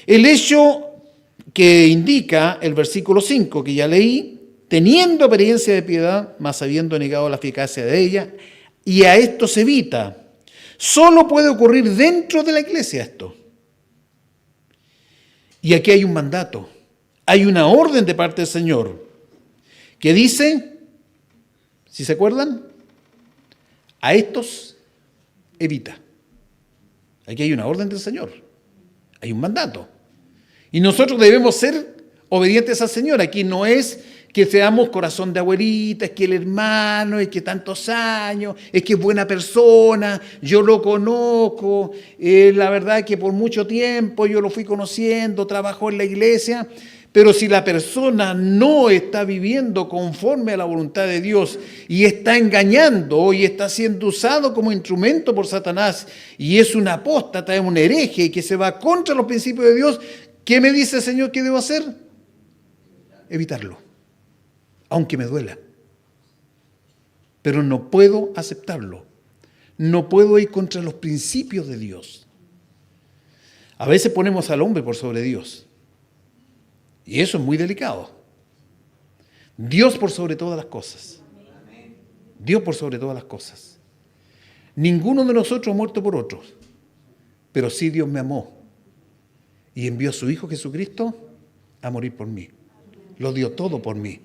El hecho que indica el versículo 5 que ya leí, teniendo apariencia de piedad, mas habiendo negado la eficacia de ella, y a esto se evita. Solo puede ocurrir dentro de la iglesia esto. Y aquí hay un mandato, hay una orden de parte del Señor que dice, si se acuerdan, a estos evita. Aquí hay una orden del Señor, hay un mandato. Y nosotros debemos ser obedientes al Señor. Aquí no es que seamos corazón de abuelita, es que el hermano, es que tantos años, es que es buena persona, yo lo conozco, la verdad es que por mucho tiempo yo lo fui conociendo, trabajó en la iglesia, pero si la persona no está viviendo conforme a la voluntad de Dios y está engañando y está siendo usado como instrumento por Satanás y es un apóstata, es un hereje que se va contra los principios de Dios, ¿Qué me dice el Señor que debo hacer? Evitarlo, aunque me duela. Pero no puedo aceptarlo. No puedo ir contra los principios de Dios. A veces ponemos al hombre por sobre Dios. Y eso es muy delicado. Dios por sobre todas las cosas. Dios por sobre todas las cosas. Ninguno de nosotros ha muerto por otros. Pero sí Dios me amó. Y envió a su Hijo Jesucristo a morir por mí. Lo dio todo por mí.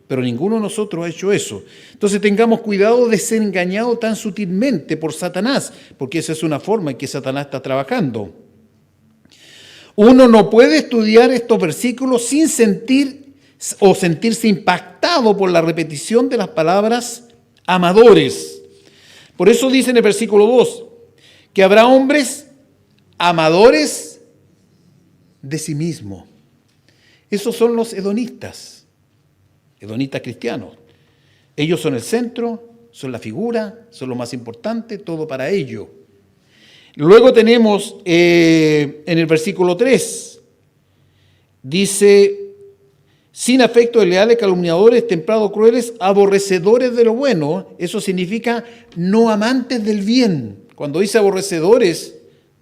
Pero ninguno de nosotros ha hecho eso. Entonces tengamos cuidado de ser engañados tan sutilmente por Satanás, porque esa es una forma en que Satanás está trabajando. Uno no puede estudiar estos versículos sin sentir o sentirse impactado por la repetición de las palabras amadores. Por eso dice en el versículo 2 que habrá hombres amadores de sí mismo. Esos son los hedonistas cristianos. Ellos son el centro, son la figura, son lo más importante, todo para ellos. Luego tenemos en el versículo 3, dice, sin afecto, leales, calumniadores, templados, crueles, aborrecedores de lo bueno. Eso significa no amantes del bien. Cuando dice aborrecedores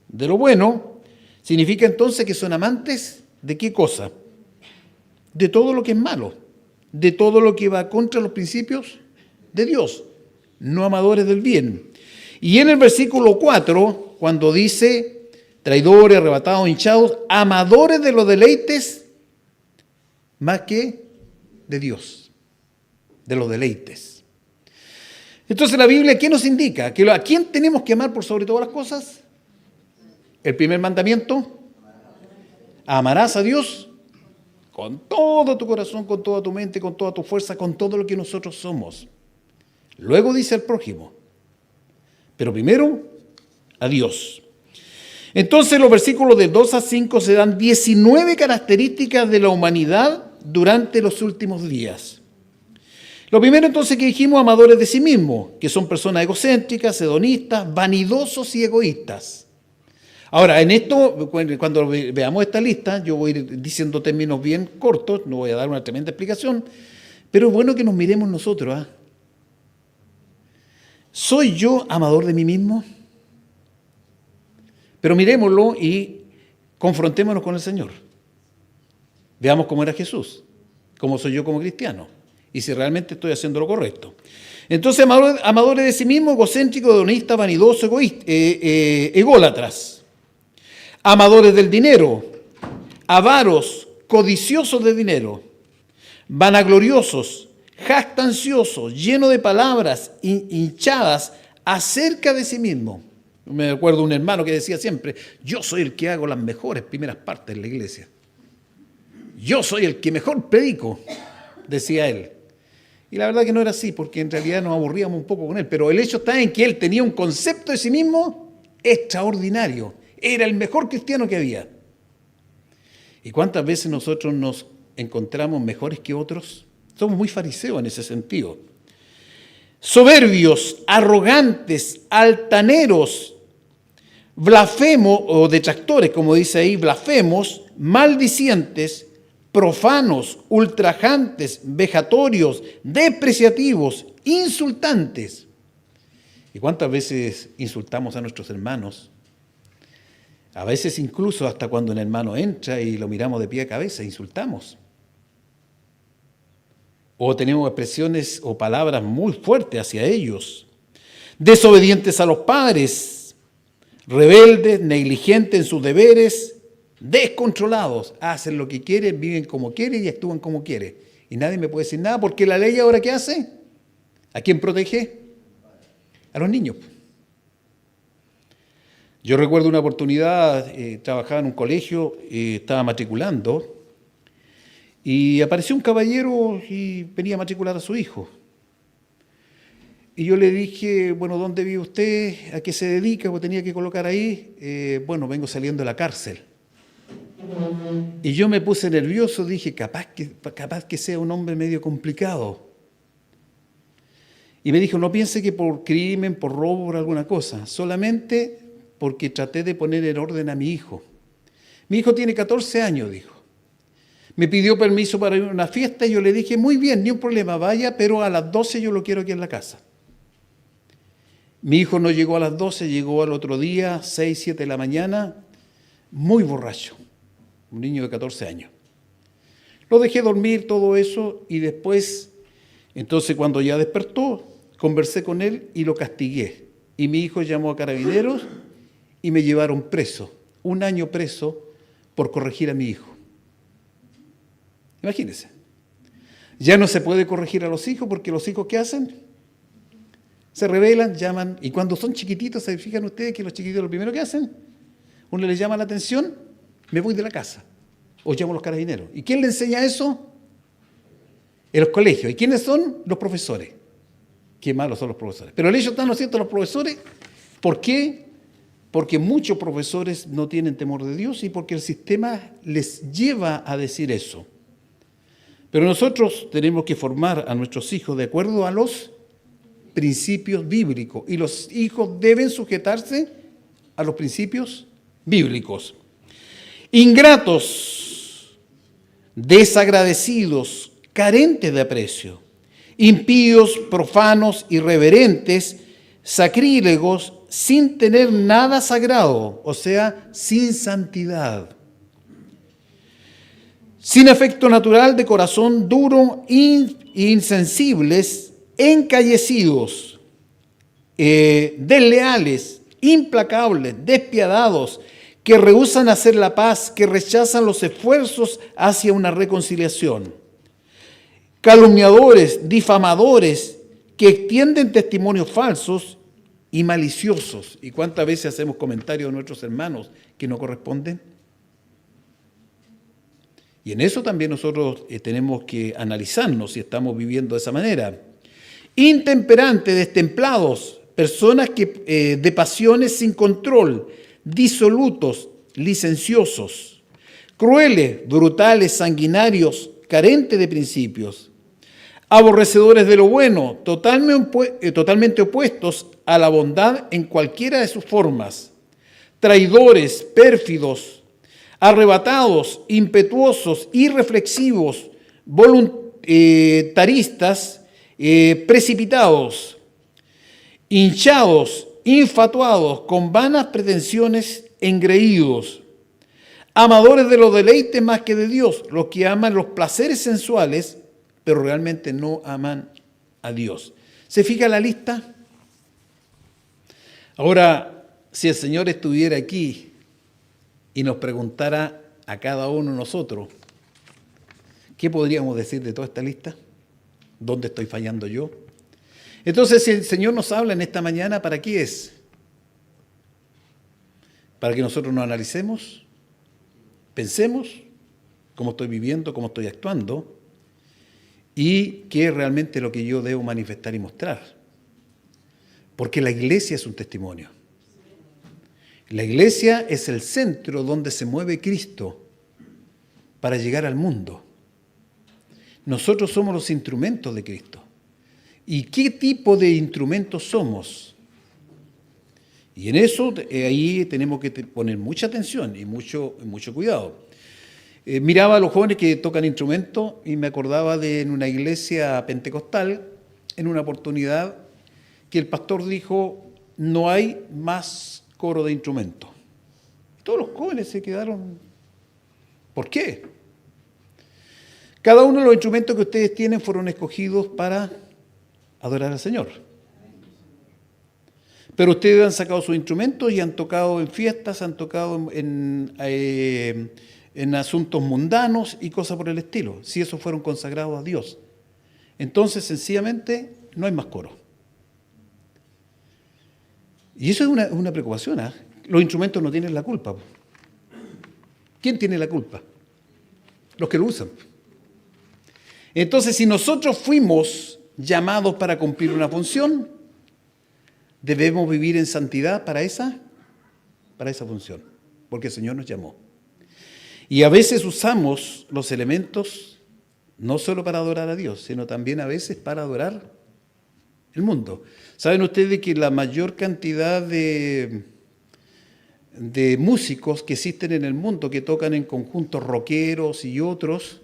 de lo bueno, significa entonces que son amantes de qué cosa? De todo lo que es malo, de todo lo que va contra los principios de Dios, no amadores del bien. Y en el versículo 4, cuando dice traidores, arrebatados, hinchados, amadores de los deleites más que de Dios, de los deleites. Entonces la Biblia, ¿qué nos indica? ¿A quién tenemos que amar por sobre todas las cosas? El primer mandamiento, amarás a Dios con todo tu corazón, con toda tu mente, con toda tu fuerza, con todo lo que nosotros somos. Luego dice al prójimo, pero primero a Dios. Entonces los versículos del 2 a 5 se dan 19 características de la humanidad durante los últimos días. Lo primero entonces que dijimos, amadores de sí mismos, que son personas egocéntricas, hedonistas, vanidosos y egoístas. Ahora, en esto, cuando veamos esta lista, yo voy a ir diciendo términos bien cortos, no voy a dar una tremenda explicación, pero es bueno que nos miremos nosotros. ¿Soy yo amador de mí mismo? Pero mirémoslo y confrontémonos con el Señor. Veamos cómo era Jesús, cómo soy yo como cristiano, y si realmente estoy haciendo lo correcto. Entonces, amadores de sí mismos, egocéntricos, hedonistas, vanidosos, ególatras. Amadores del dinero, avaros, codiciosos de dinero, vanagloriosos, jactanciosos, llenos de palabras hinchadas acerca de sí mismo. Me acuerdo de un hermano que decía siempre, yo soy el que hago las mejores primeras partes en la iglesia. Yo soy el que mejor predico, decía él. Y la verdad que no era así, porque en realidad nos aburríamos un poco con él. Pero el hecho está en que él tenía un concepto de sí mismo extraordinario. Era el mejor cristiano que había. ¿Y cuántas veces nosotros nos encontramos mejores que otros? Somos muy fariseos en ese sentido. Soberbios, arrogantes, altaneros, blasfemos o detractores, como dice ahí, blasfemos, maldicientes, profanos, ultrajantes, vejatorios, despreciativos, insultantes. ¿Y cuántas veces insultamos a nuestros hermanos? A veces incluso hasta cuando un hermano entra y lo miramos de pie a cabeza, insultamos. O tenemos expresiones o palabras muy fuertes hacia ellos. Desobedientes a los padres, rebeldes, negligentes en sus deberes, descontrolados. Hacen lo que quieren, viven como quieren y actúan como quieren. Y nadie me puede decir nada porque la ley ahora ¿qué hace? ¿A quién protege? A los niños. Yo recuerdo una oportunidad, trabajaba en un colegio, estaba matriculando y apareció un caballero y venía a matricular a su hijo. Y yo le dije, bueno, ¿dónde vive usted? ¿A qué se dedica? Pues tenía que colocar ahí, bueno, vengo saliendo de la cárcel. Y yo me puse nervioso, dije, capaz que sea un hombre medio complicado. Y me dijo, no piense que por crimen, por robo, por alguna cosa, solamente porque traté de poner en orden a mi hijo. Mi hijo tiene 14 años, dijo. Me pidió permiso para ir a una fiesta y yo le dije, muy bien, ni un problema, vaya, pero a las 12 yo lo quiero aquí en la casa. Mi hijo no llegó a las 12, llegó al otro día, 6, 7 de la mañana, muy borracho, un niño de 14 años. Lo dejé dormir, todo eso, y después, entonces cuando ya despertó, conversé con él y lo castigué. Y mi hijo llamó a carabineros y me llevaron preso, 1 año preso por corregir a mi hijo. Imagínense. Ya no se puede corregir a los hijos porque los hijos ¿qué hacen? Se rebelan, llaman, y cuando son chiquititos, ¿se fijan ustedes que los chiquititos lo primero que hacen? Uno les llama la atención, me voy de la casa, o llamo a los carabineros. ¿Y quién le enseña eso? En los colegios. ¿Y quiénes son? Los profesores. Qué malos son los profesores. Pero el hecho están haciendo los profesores, ¿por qué? Porque muchos profesores no tienen temor de Dios y porque el sistema les lleva a decir eso. Pero nosotros tenemos que formar a nuestros hijos de acuerdo a los principios bíblicos y los hijos deben sujetarse a los principios bíblicos. Ingratos, desagradecidos, carentes de aprecio, impíos, profanos, irreverentes, sacrílegos, sin tener nada sagrado, o sea, sin santidad. Sin afecto natural, de corazón duro, insensibles, encallecidos, desleales, implacables, despiadados, que rehúsan hacer la paz, que rechazan los esfuerzos hacia una reconciliación. Calumniadores, difamadores, que extienden testimonios falsos y maliciosos. ¿Y cuántas veces hacemos comentarios de nuestros hermanos que no corresponden? Y en eso también nosotros tenemos que analizarnos si estamos viviendo de esa manera. Intemperantes, destemplados, personas que, de pasiones sin control, disolutos, licenciosos, crueles, brutales, sanguinarios, carentes de principios, aborrecedores de lo bueno, totalmente opuestos a la bondad en cualquiera de sus formas, traidores, pérfidos, arrebatados, impetuosos, irreflexivos, voluntaristas, precipitados, hinchados, infatuados, con vanas pretensiones, engreídos, amadores de los deleites más que de Dios, los que aman los placeres sensuales, pero realmente no aman a Dios. ¿Se fija la lista? Ahora, si el Señor estuviera aquí y nos preguntara a cada uno de nosotros, ¿qué podríamos decir de toda esta lista? ¿Dónde estoy fallando yo? Entonces, si el Señor nos habla en esta mañana, ¿para qué es? Para que nosotros nos analicemos, pensemos cómo estoy viviendo, cómo estoy actuando y qué es realmente lo que yo debo manifestar y mostrar. Porque la iglesia es un testimonio. La iglesia es el centro donde se mueve Cristo para llegar al mundo. Nosotros somos los instrumentos de Cristo. ¿Y qué tipo de instrumentos somos? Y en eso ahí tenemos que poner mucha atención y mucho cuidado. Miraba a los jóvenes que tocan instrumentos y me acordaba de en una iglesia pentecostal, en una oportunidad, que el pastor dijo, no hay más coro de instrumentos. Todos los jóvenes se quedaron, ¿por qué? Cada uno de los instrumentos que ustedes tienen fueron escogidos para adorar al Señor. Pero ustedes han sacado sus instrumentos y han tocado en fiestas, han tocado en asuntos mundanos y cosas por el estilo, si esos fueron consagrados a Dios. Entonces, sencillamente, no hay más coro. Y eso es una preocupación, ¿eh? Los instrumentos no tienen la culpa. ¿Quién tiene la culpa? Los que lo usan. Entonces, si nosotros fuimos llamados para cumplir una función, debemos vivir en santidad para esa función, porque el Señor nos llamó. Y a veces usamos los elementos no solo para adorar a Dios, sino también a veces para adorar el mundo. ¿Saben ustedes que la mayor cantidad de de músicos que existen en el mundo, que tocan en conjuntos rockeros y otros,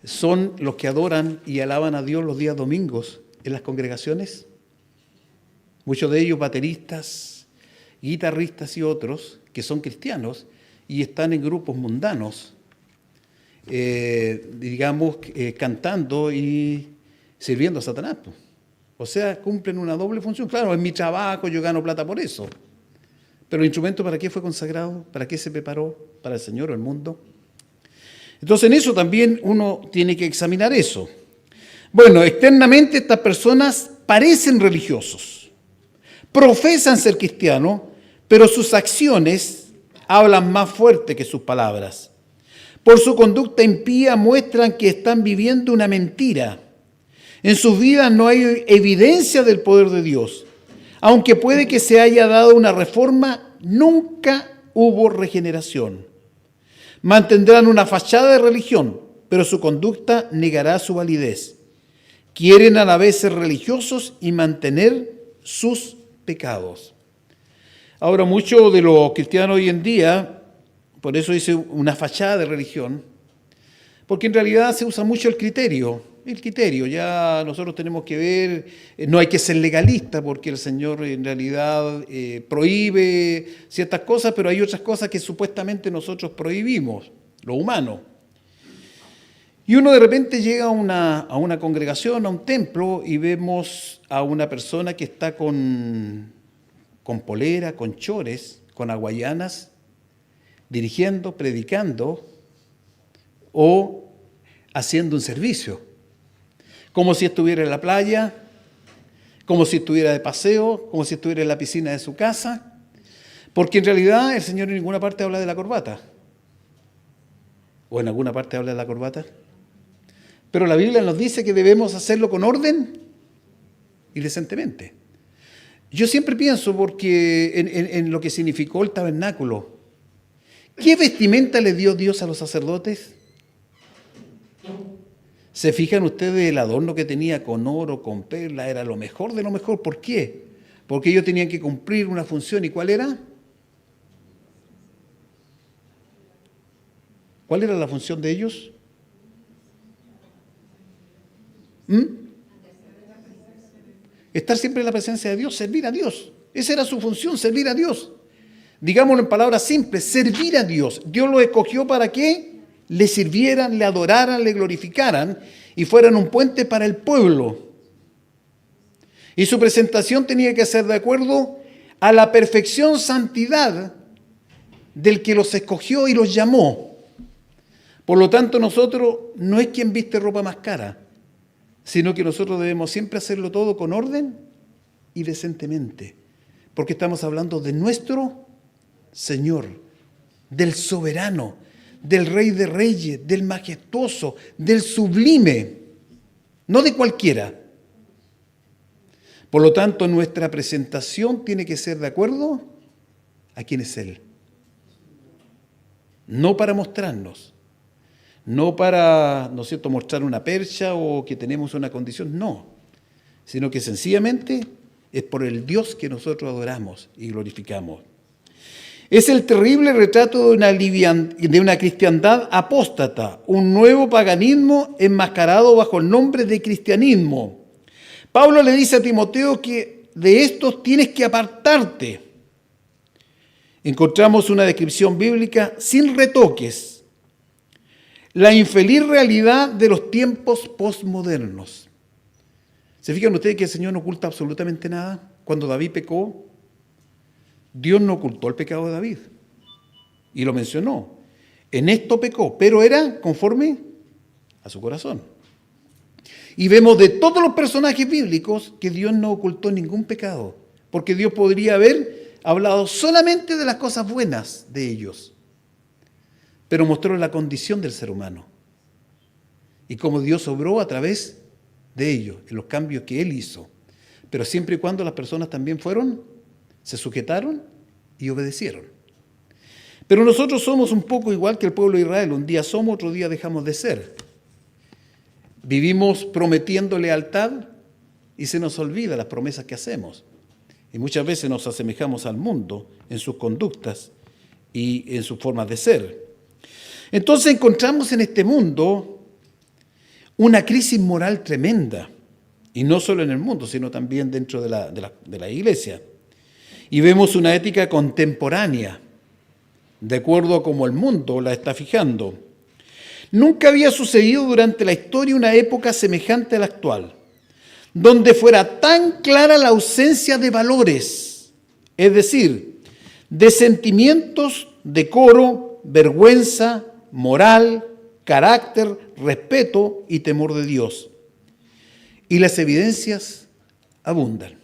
son los que adoran y alaban a Dios los días domingos en las congregaciones. Muchos de ellos bateristas, guitarristas y otros que son cristianos y están en grupos mundanos, cantando y sirviendo a Satanás. O sea, cumplen una doble función. Claro, es mi trabajo, yo gano plata por eso. Pero el instrumento, ¿para qué fue consagrado? ¿Para qué se preparó? ¿Para el Señor o el mundo? Entonces en eso también uno tiene que examinar eso. Bueno, externamente estas personas parecen religiosos, profesan ser cristianos, pero sus acciones hablan más fuerte que sus palabras. Por su conducta impía muestran que están viviendo una mentira. En sus vidas no hay evidencia del poder de Dios. Aunque puede que se haya dado una reforma, nunca hubo regeneración. Mantendrán una fachada de religión, pero su conducta negará su validez. Quieren a la vez ser religiosos y mantener sus pecados. Ahora, muchos de los cristianos hoy en día, por eso dice una fachada de religión, porque en realidad se usa mucho el criterio. El criterio, ya nosotros tenemos que ver, no hay que ser legalista porque el Señor en realidad prohíbe ciertas cosas, pero hay otras cosas que supuestamente nosotros prohibimos, lo humano. Y uno de repente llega a una congregación, a un templo, y vemos a una persona que está con polera, con chores, con hawaianas, dirigiendo, predicando o haciendo un servicio. Como si estuviera en la playa, como si estuviera de paseo, como si estuviera en la piscina de su casa, porque en realidad el Señor en ninguna parte habla de la corbata. ¿O en alguna parte habla de la corbata? Pero la Biblia nos dice que debemos hacerlo con orden y decentemente. Yo siempre pienso, porque en lo que significó el tabernáculo, ¿qué vestimenta le dio Dios a los sacerdotes? ¿Se fijan ustedes el adorno que tenía con oro, con perla? Era lo mejor de lo mejor. ¿Por qué? Porque ellos tenían que cumplir una función. ¿Y cuál era? ¿Cuál era la función de ellos? Estar siempre en la presencia de Dios, servir a Dios. Esa era su función, servir a Dios. Digámoslo en palabras simples, servir a Dios. Dios los escogió para que le sirvieran, le adoraran, le glorificaran y fueran un puente para el pueblo. Y su presentación tenía que ser de acuerdo a la perfección santidad del que los escogió y los llamó. Por lo tanto, nosotros no es quien viste ropa más cara, sino que nosotros debemos siempre hacerlo todo con orden y decentemente, porque estamos hablando de nuestro Señor, del soberano, del Rey de Reyes, del majestuoso, del sublime, no de cualquiera. Por lo tanto, nuestra presentación tiene que ser de acuerdo a quién es Él. No para mostrarnos, no para, ¿no es cierto?, mostrar una percha o que tenemos una condición, no, sino que sencillamente es por el Dios que nosotros adoramos y glorificamos. Es el terrible retrato de una cristiandad apóstata, un nuevo paganismo enmascarado bajo el nombre de cristianismo. Pablo le dice a Timoteo que de estos tienes que apartarte. Encontramos una descripción bíblica sin retoques. La infeliz realidad de los tiempos posmodernos. ¿Se fijan ustedes que el Señor no oculta absolutamente nada? Cuando David pecó, Dios no ocultó el pecado de David y lo mencionó. En esto pecó, pero era conforme a su corazón. Y vemos de todos los personajes bíblicos que Dios no ocultó ningún pecado, porque Dios podría haber hablado solamente de las cosas buenas de ellos, pero mostró la condición del ser humano y cómo Dios obró a través de ellos, en los cambios que Él hizo, pero siempre y cuando las personas también se sujetaron y obedecieron. Pero nosotros somos un poco igual que el pueblo de Israel. Un día somos, otro día dejamos de ser. Vivimos prometiendo lealtad y se nos olvida las promesas que hacemos. y muchas veces nos asemejamos al mundo en sus conductas y en sus formas de ser. Entonces encontramos en este mundo una crisis moral tremenda, y no solo en el mundo, sino también dentro de la iglesia. Y vemos una ética contemporánea, de acuerdo a cómo el mundo la está fijando. Nunca había sucedido durante la historia una época semejante a la actual, donde fuera tan clara la ausencia de valores, es decir, de sentimientos, decoro, vergüenza, moral, carácter, respeto y temor de Dios. Y las evidencias abundan.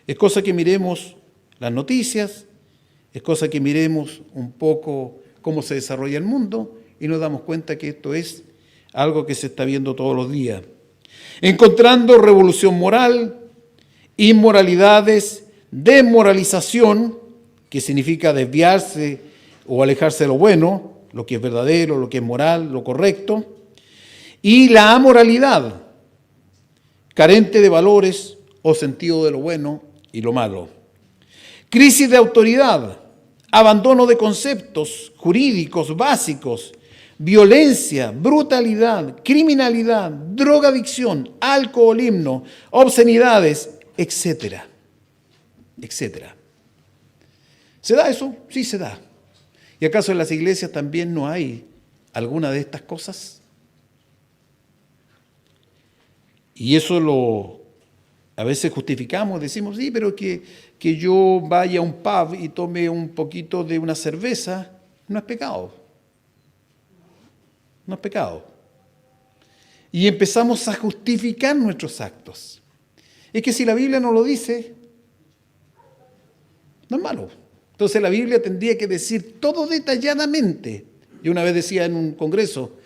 Es cosa que miremos las noticias, es cosa que miremos un poco cómo se desarrolla el mundo y nos damos cuenta que esto es algo que se está viendo todos los días. Encontrando revolución moral, inmoralidades, desmoralización, que significa desviarse o alejarse de lo bueno, lo que es verdadero, lo que es moral, lo correcto, y la amoralidad, carente de valores o sentido de lo bueno y lo malo. Crisis de autoridad, abandono de conceptos jurídicos básicos, violencia, brutalidad, criminalidad, drogadicción, alcoholismo, obscenidades, etcétera, etcétera. ¿Se da eso? Sí se da. ¿Y acaso en las iglesias también no hay alguna de estas cosas? Y eso a veces justificamos, decimos, sí, pero que yo vaya a un pub y tome un poquito de una cerveza, no es pecado. No es pecado. Y empezamos a justificar nuestros actos. Es que si la Biblia no lo dice, no es malo. Entonces la Biblia tendría que decir todo detalladamente. Yo una vez decía en un congreso,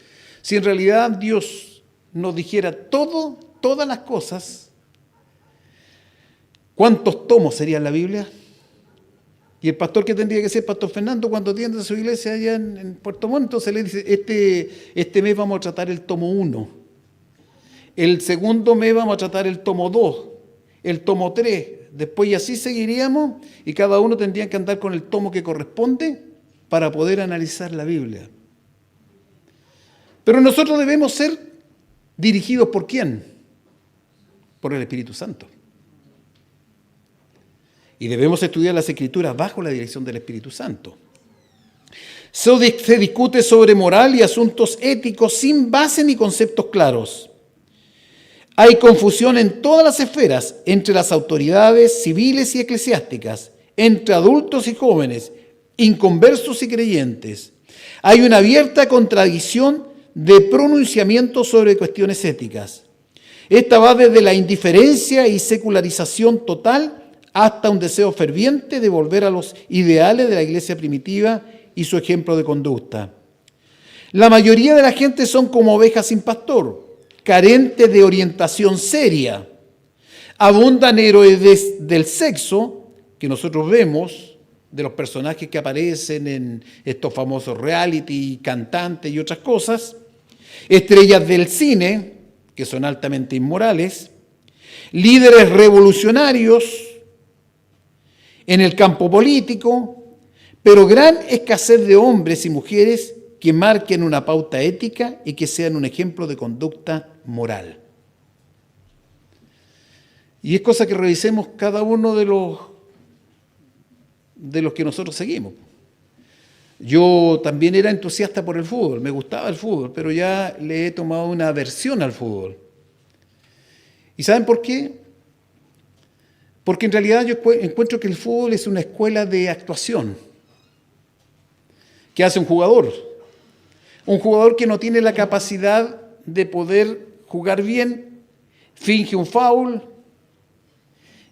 si en realidad Dios nos dijera todas las cosas, ¿cuántos tomos sería la Biblia? Y el pastor que tendría que ser Pastor Fernando, cuando atiende a su iglesia allá en Puerto Montt, entonces le dice, este mes vamos a tratar el tomo 1, el segundo mes vamos a tratar el tomo 2, el tomo 3, después y así seguiríamos, y cada uno tendría que andar con el tomo que corresponde para poder analizar la Biblia. Pero nosotros debemos ser dirigidos ¿por quién? Por el Espíritu Santo. Y debemos estudiar las Escrituras bajo la dirección del Espíritu Santo. Se discute sobre moral y asuntos éticos sin base ni conceptos claros. Hay confusión en todas las esferas, entre las autoridades civiles y eclesiásticas, entre adultos y jóvenes, inconversos y creyentes. Hay una abierta contradicción de pronunciamientos sobre cuestiones éticas. Esta va desde la indiferencia y secularización total hasta un deseo ferviente de volver a los ideales de la iglesia primitiva y su ejemplo de conducta. La mayoría de la gente son como ovejas sin pastor, carentes de orientación seria. Abundan héroes del sexo, que nosotros vemos, de los personajes que aparecen en estos famosos reality, cantantes y otras cosas, estrellas del cine, que son altamente inmorales, líderes revolucionarios en el campo político, pero gran escasez de hombres y mujeres que marquen una pauta ética y que sean un ejemplo de conducta moral. Y es cosa que revisemos cada uno de los que nosotros seguimos. Yo también era entusiasta por el fútbol, me gustaba el fútbol, pero ya le he tomado una aversión al fútbol. ¿Y saben por qué? Porque en realidad yo encuentro que el fútbol es una escuela de actuación. ¿Qué hace un jugador? Un jugador que no tiene la capacidad de poder jugar bien, finge un foul,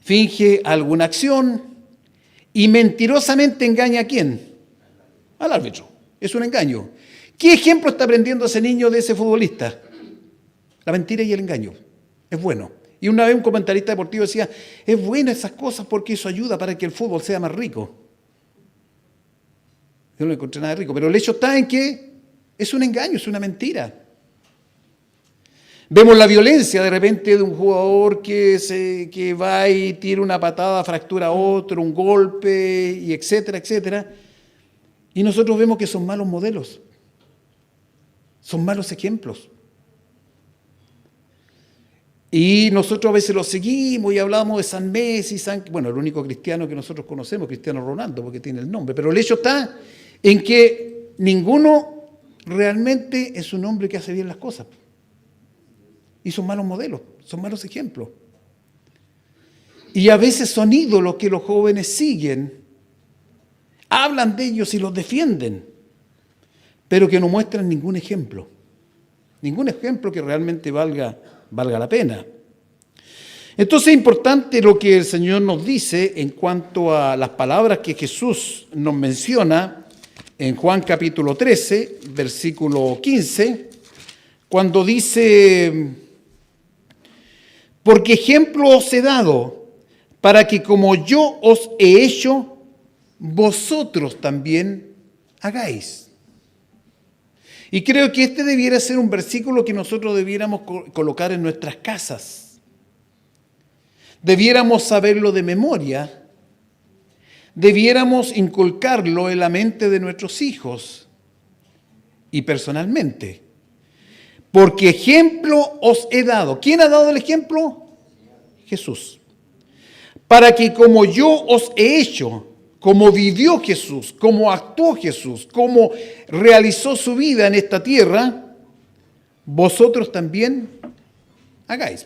finge alguna acción y mentirosamente engaña ¿a quién? Al árbitro. Es un engaño. ¿Qué ejemplo está aprendiendo ese niño de ese futbolista? La mentira y el engaño. Es bueno. Y una vez un comentarista deportivo decía, es buena esas cosas porque eso ayuda para que el fútbol sea más rico. Yo no encontré nada de rico, pero el hecho está en que es un engaño, es una mentira. Vemos la violencia de repente de un jugador que va y tira una patada, fractura a otro, un golpe, y etcétera, etcétera. Y nosotros vemos que son malos modelos, son malos ejemplos. Y nosotros a veces los seguimos y hablamos de San Messi, bueno, el único cristiano que nosotros conocemos, Cristiano Ronaldo, porque tiene el nombre. Pero el hecho está en que ninguno realmente es un hombre que hace bien las cosas. Y son malos modelos, son malos ejemplos. Y a veces son ídolos que los jóvenes siguen, hablan de ellos y los defienden, pero que no muestran ningún ejemplo que realmente valga la pena. Entonces es importante lo que el Señor nos dice en cuanto a las palabras que Jesús nos menciona en Juan capítulo 13, versículo 15, cuando dice: porque ejemplo os he dado, para que como yo os he hecho, vosotros también hagáis. Y creo que este debiera ser un versículo que nosotros debiéramos colocar en nuestras casas. Debiéramos saberlo de memoria. Debiéramos inculcarlo en la mente de nuestros hijos y personalmente. Porque ejemplo os he dado. ¿Quién ha dado el ejemplo? Jesús. Para que como yo os he hecho, como vivió Jesús, como actuó Jesús, como realizó su vida en esta tierra, vosotros también hagáis.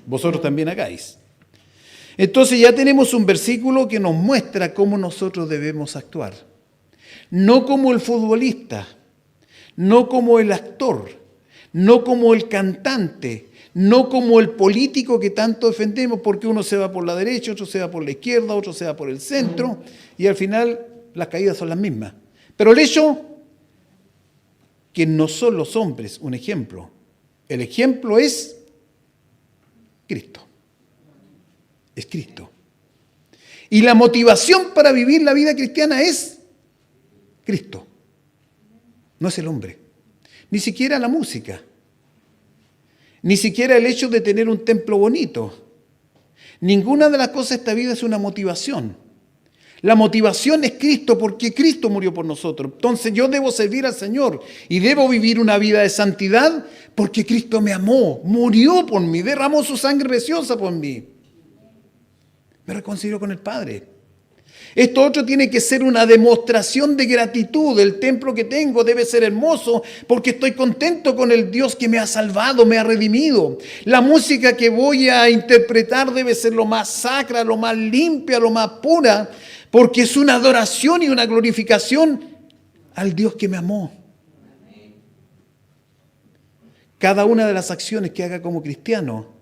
Vosotros también hagáis. Entonces ya tenemos un versículo que nos muestra cómo nosotros debemos actuar. No como el futbolista, no como el actor, no como el cantante, no como el político que tanto defendemos, porque uno se va por la derecha, otro se va por la izquierda, otro se va por el centro, y al final las caídas son las mismas. Pero el hecho que no son los hombres un ejemplo, el ejemplo es Cristo. Es Cristo. Y la motivación para vivir la vida cristiana es Cristo. No es el hombre. Ni siquiera la música. Ni siquiera el hecho de tener un templo bonito. Ninguna de las cosas de esta vida es una motivación. La motivación es Cristo, porque Cristo murió por nosotros. Entonces yo debo servir al Señor y debo vivir una vida de santidad porque Cristo me amó, murió por mí, derramó su sangre preciosa por mí. Me reconcilio con el Padre. Esto otro tiene que ser una demostración de gratitud. El templo que tengo debe ser hermoso porque estoy contento con el Dios que me ha salvado, me ha redimido. La música que voy a interpretar debe ser lo más sacra, lo más limpia, lo más pura, porque es una adoración y una glorificación al Dios que me amó. Cada una de las acciones que haga como cristiano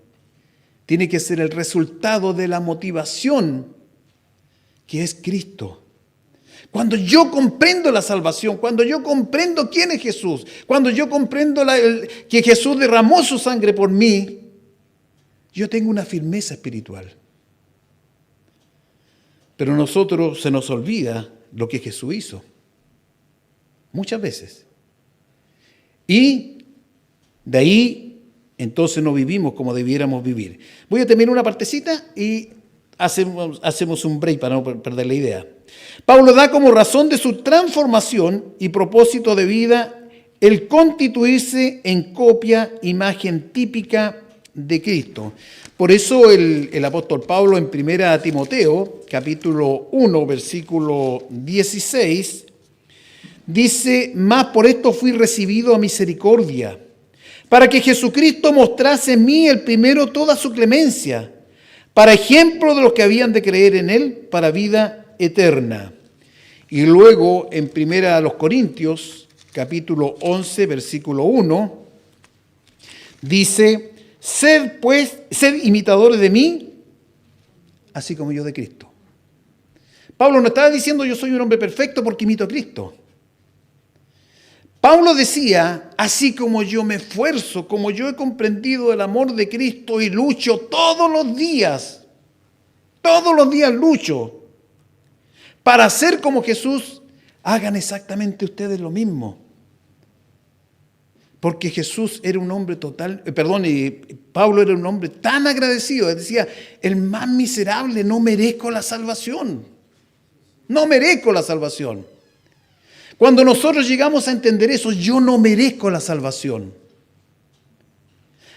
tiene que ser el resultado de la motivación que es Cristo. Cuando yo comprendo la salvación, cuando yo comprendo quién es Jesús, cuando yo comprendo que Jesús derramó su sangre por mí, yo tengo una firmeza espiritual. Pero a nosotros se nos olvida lo que Jesús hizo. Muchas veces. Y de ahí, entonces no vivimos como debiéramos vivir. Voy a terminar una partecita y hacemos un break para no perder la idea. Pablo da como razón de su transformación y propósito de vida el constituirse en copia, imagen típica de Cristo. Por eso el apóstol Pablo en 1 Timoteo, capítulo 1, versículo 16, dice: «Mas por esto fui recibido a misericordia, para que Jesucristo mostrase en mí el primero toda su clemencia, para ejemplo de los que habían de creer en él, para vida eterna». Y luego en 1 Corintios, capítulo 11, versículo 1, dice: «Sed imitadores de mí, así como yo de Cristo». Pablo no estaba diciendo yo soy un hombre perfecto porque imito a Cristo. Pablo decía: así como yo me esfuerzo, como yo he comprendido el amor de Cristo y lucho todos los días lucho para ser como Jesús, hagan exactamente ustedes lo mismo. Porque Jesús era un hombre Pablo era un hombre tan agradecido. Él decía, el más miserable, no merezco la salvación. No merezco la salvación. Cuando nosotros llegamos a entender eso, yo no merezco la salvación.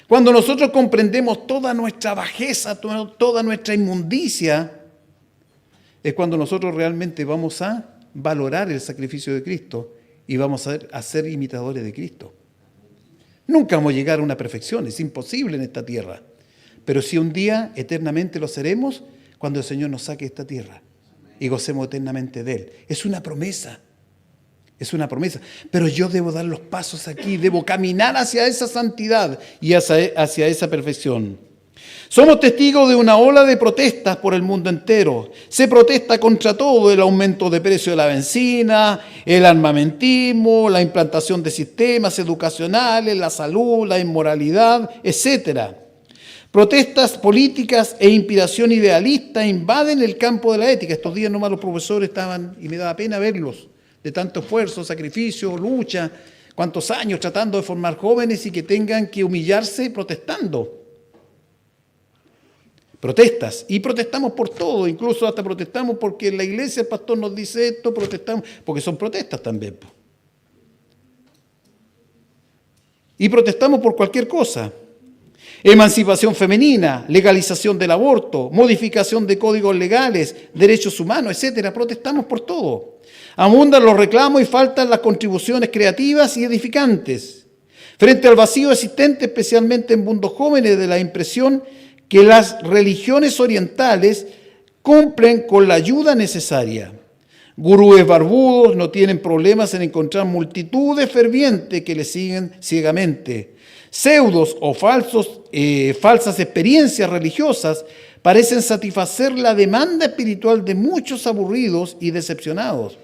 Cuando nosotros comprendemos toda nuestra bajeza, toda nuestra inmundicia, es cuando nosotros realmente vamos a valorar el sacrificio de Cristo y vamos a ser imitadores de Cristo. Nunca vamos a llegar a una perfección, es imposible en esta tierra. Pero sí un día eternamente lo seremos cuando el Señor nos saque de esta tierra y gocemos eternamente de Él. Es una promesa. Es una promesa. Pero yo debo dar los pasos aquí, debo caminar hacia esa santidad y hacia esa perfección. Somos testigos de una ola de protestas por el mundo entero. Se protesta contra todo: el aumento de precio de la benzina, el armamentismo, la implantación de sistemas educacionales, la salud, la inmoralidad, etc. Protestas políticas e inspiración idealista invaden el campo de la ética. Estos días nomás los profesores estaban, y me daba pena verlos, de tanto esfuerzo, sacrificio, lucha, cuántos años tratando de formar jóvenes y que tengan que humillarse protestando. Protestas, y protestamos por todo, incluso hasta protestamos porque en la iglesia el pastor nos dice esto, protestamos, porque son protestas también. Y protestamos por cualquier cosa. Emancipación femenina, legalización del aborto, modificación de códigos legales, derechos humanos, etcétera. Protestamos por todo. Abundan los reclamos y faltan las contribuciones creativas y edificantes. Frente al vacío existente, especialmente en mundos jóvenes, de la impresión que las religiones orientales cumplen con la ayuda necesaria. Gurúes barbudos no tienen problemas en encontrar multitudes fervientes que le siguen ciegamente. Pseudos o falsas experiencias religiosas parecen satisfacer la demanda espiritual de muchos aburridos y decepcionados.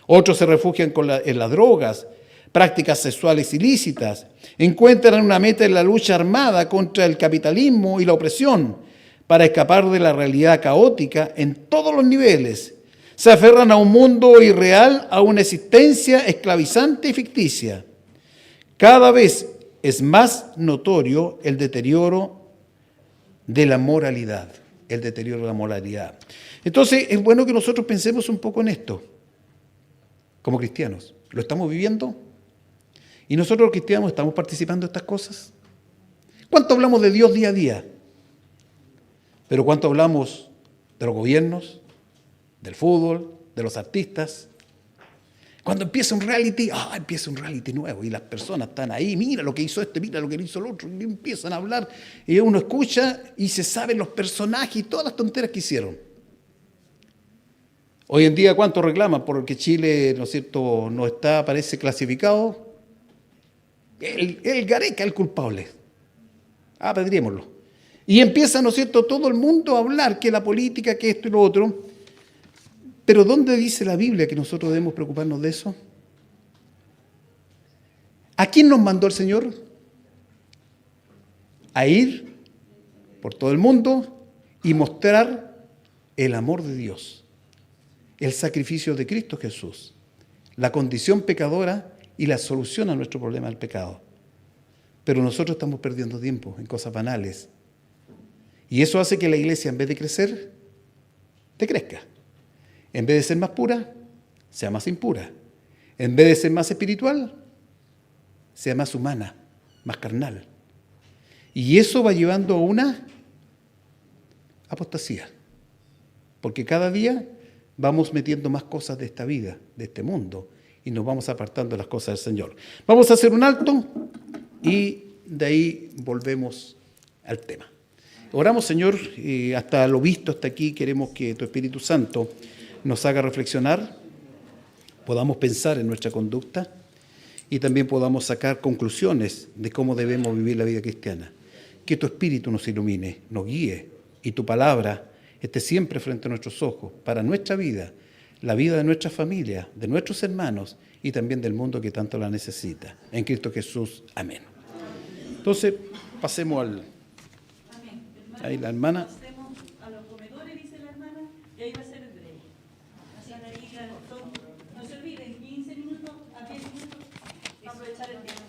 Otros se refugian en las drogas, prácticas sexuales ilícitas, encuentran una meta en la lucha armada contra el capitalismo y la opresión para escapar de la realidad caótica en todos los niveles. Se aferran a un mundo irreal, a una existencia esclavizante y ficticia. Cada vez es más notorio el deterioro de la moralidad, Entonces, es bueno que nosotros pensemos un poco en esto, como cristianos. ¿Lo estamos viviendo? ¿Y nosotros los cristianos estamos participando de estas cosas? ¿Cuánto hablamos de Dios día a día? Pero ¿cuánto hablamos de los gobiernos, del fútbol, de los artistas? Cuando empieza un reality nuevo y las personas están ahí, mira lo que hizo este, mira lo que hizo el otro, y empiezan a hablar y uno escucha y se saben los personajes y todas las tonteras que hicieron. Hoy en día, ¿cuánto reclaman porque Chile, ¿no es cierto?, no está, parece, clasificado? El Gareca, el culpable. Apedriémoslo. Y empieza, ¿no es cierto?, todo el mundo a hablar que la política, que esto y lo otro. Pero ¿dónde dice la Biblia que nosotros debemos preocuparnos de eso? ¿A quién nos mandó el Señor? A ir por todo el mundo y mostrar el amor de Dios, el sacrificio de Cristo Jesús, la condición pecadora y la solución a nuestro problema del pecado. Pero nosotros estamos perdiendo tiempo en cosas banales. Y eso hace que la iglesia, en vez de crecer, decrezca. En vez de ser más pura, sea más impura. En vez de ser más espiritual, sea más humana, más carnal. Y eso va llevando a una apostasía. Porque cada día vamos metiendo más cosas de esta vida, de este mundo, y nos vamos apartando de las cosas del Señor. Vamos a hacer un alto y de ahí volvemos al tema. Oramos, Señor, hasta lo visto, hasta aquí, queremos que tu Espíritu Santo nos haga reflexionar, podamos pensar en nuestra conducta y también podamos sacar conclusiones de cómo debemos vivir la vida cristiana. Que tu Espíritu nos ilumine, nos guíe y tu palabra esté siempre frente a nuestros ojos para nuestra vida, la vida de nuestra familia, de nuestros hermanos y también del mundo que tanto la necesita. En Cristo Jesús. Amén. Entonces, pasemos al... Ahí la hermana. Pasemos a los comedores, dice la hermana, y ahí va a ser el break. Así que ahí no se olviden, 15 minutos a 10 minutos, aprovechar el tiempo.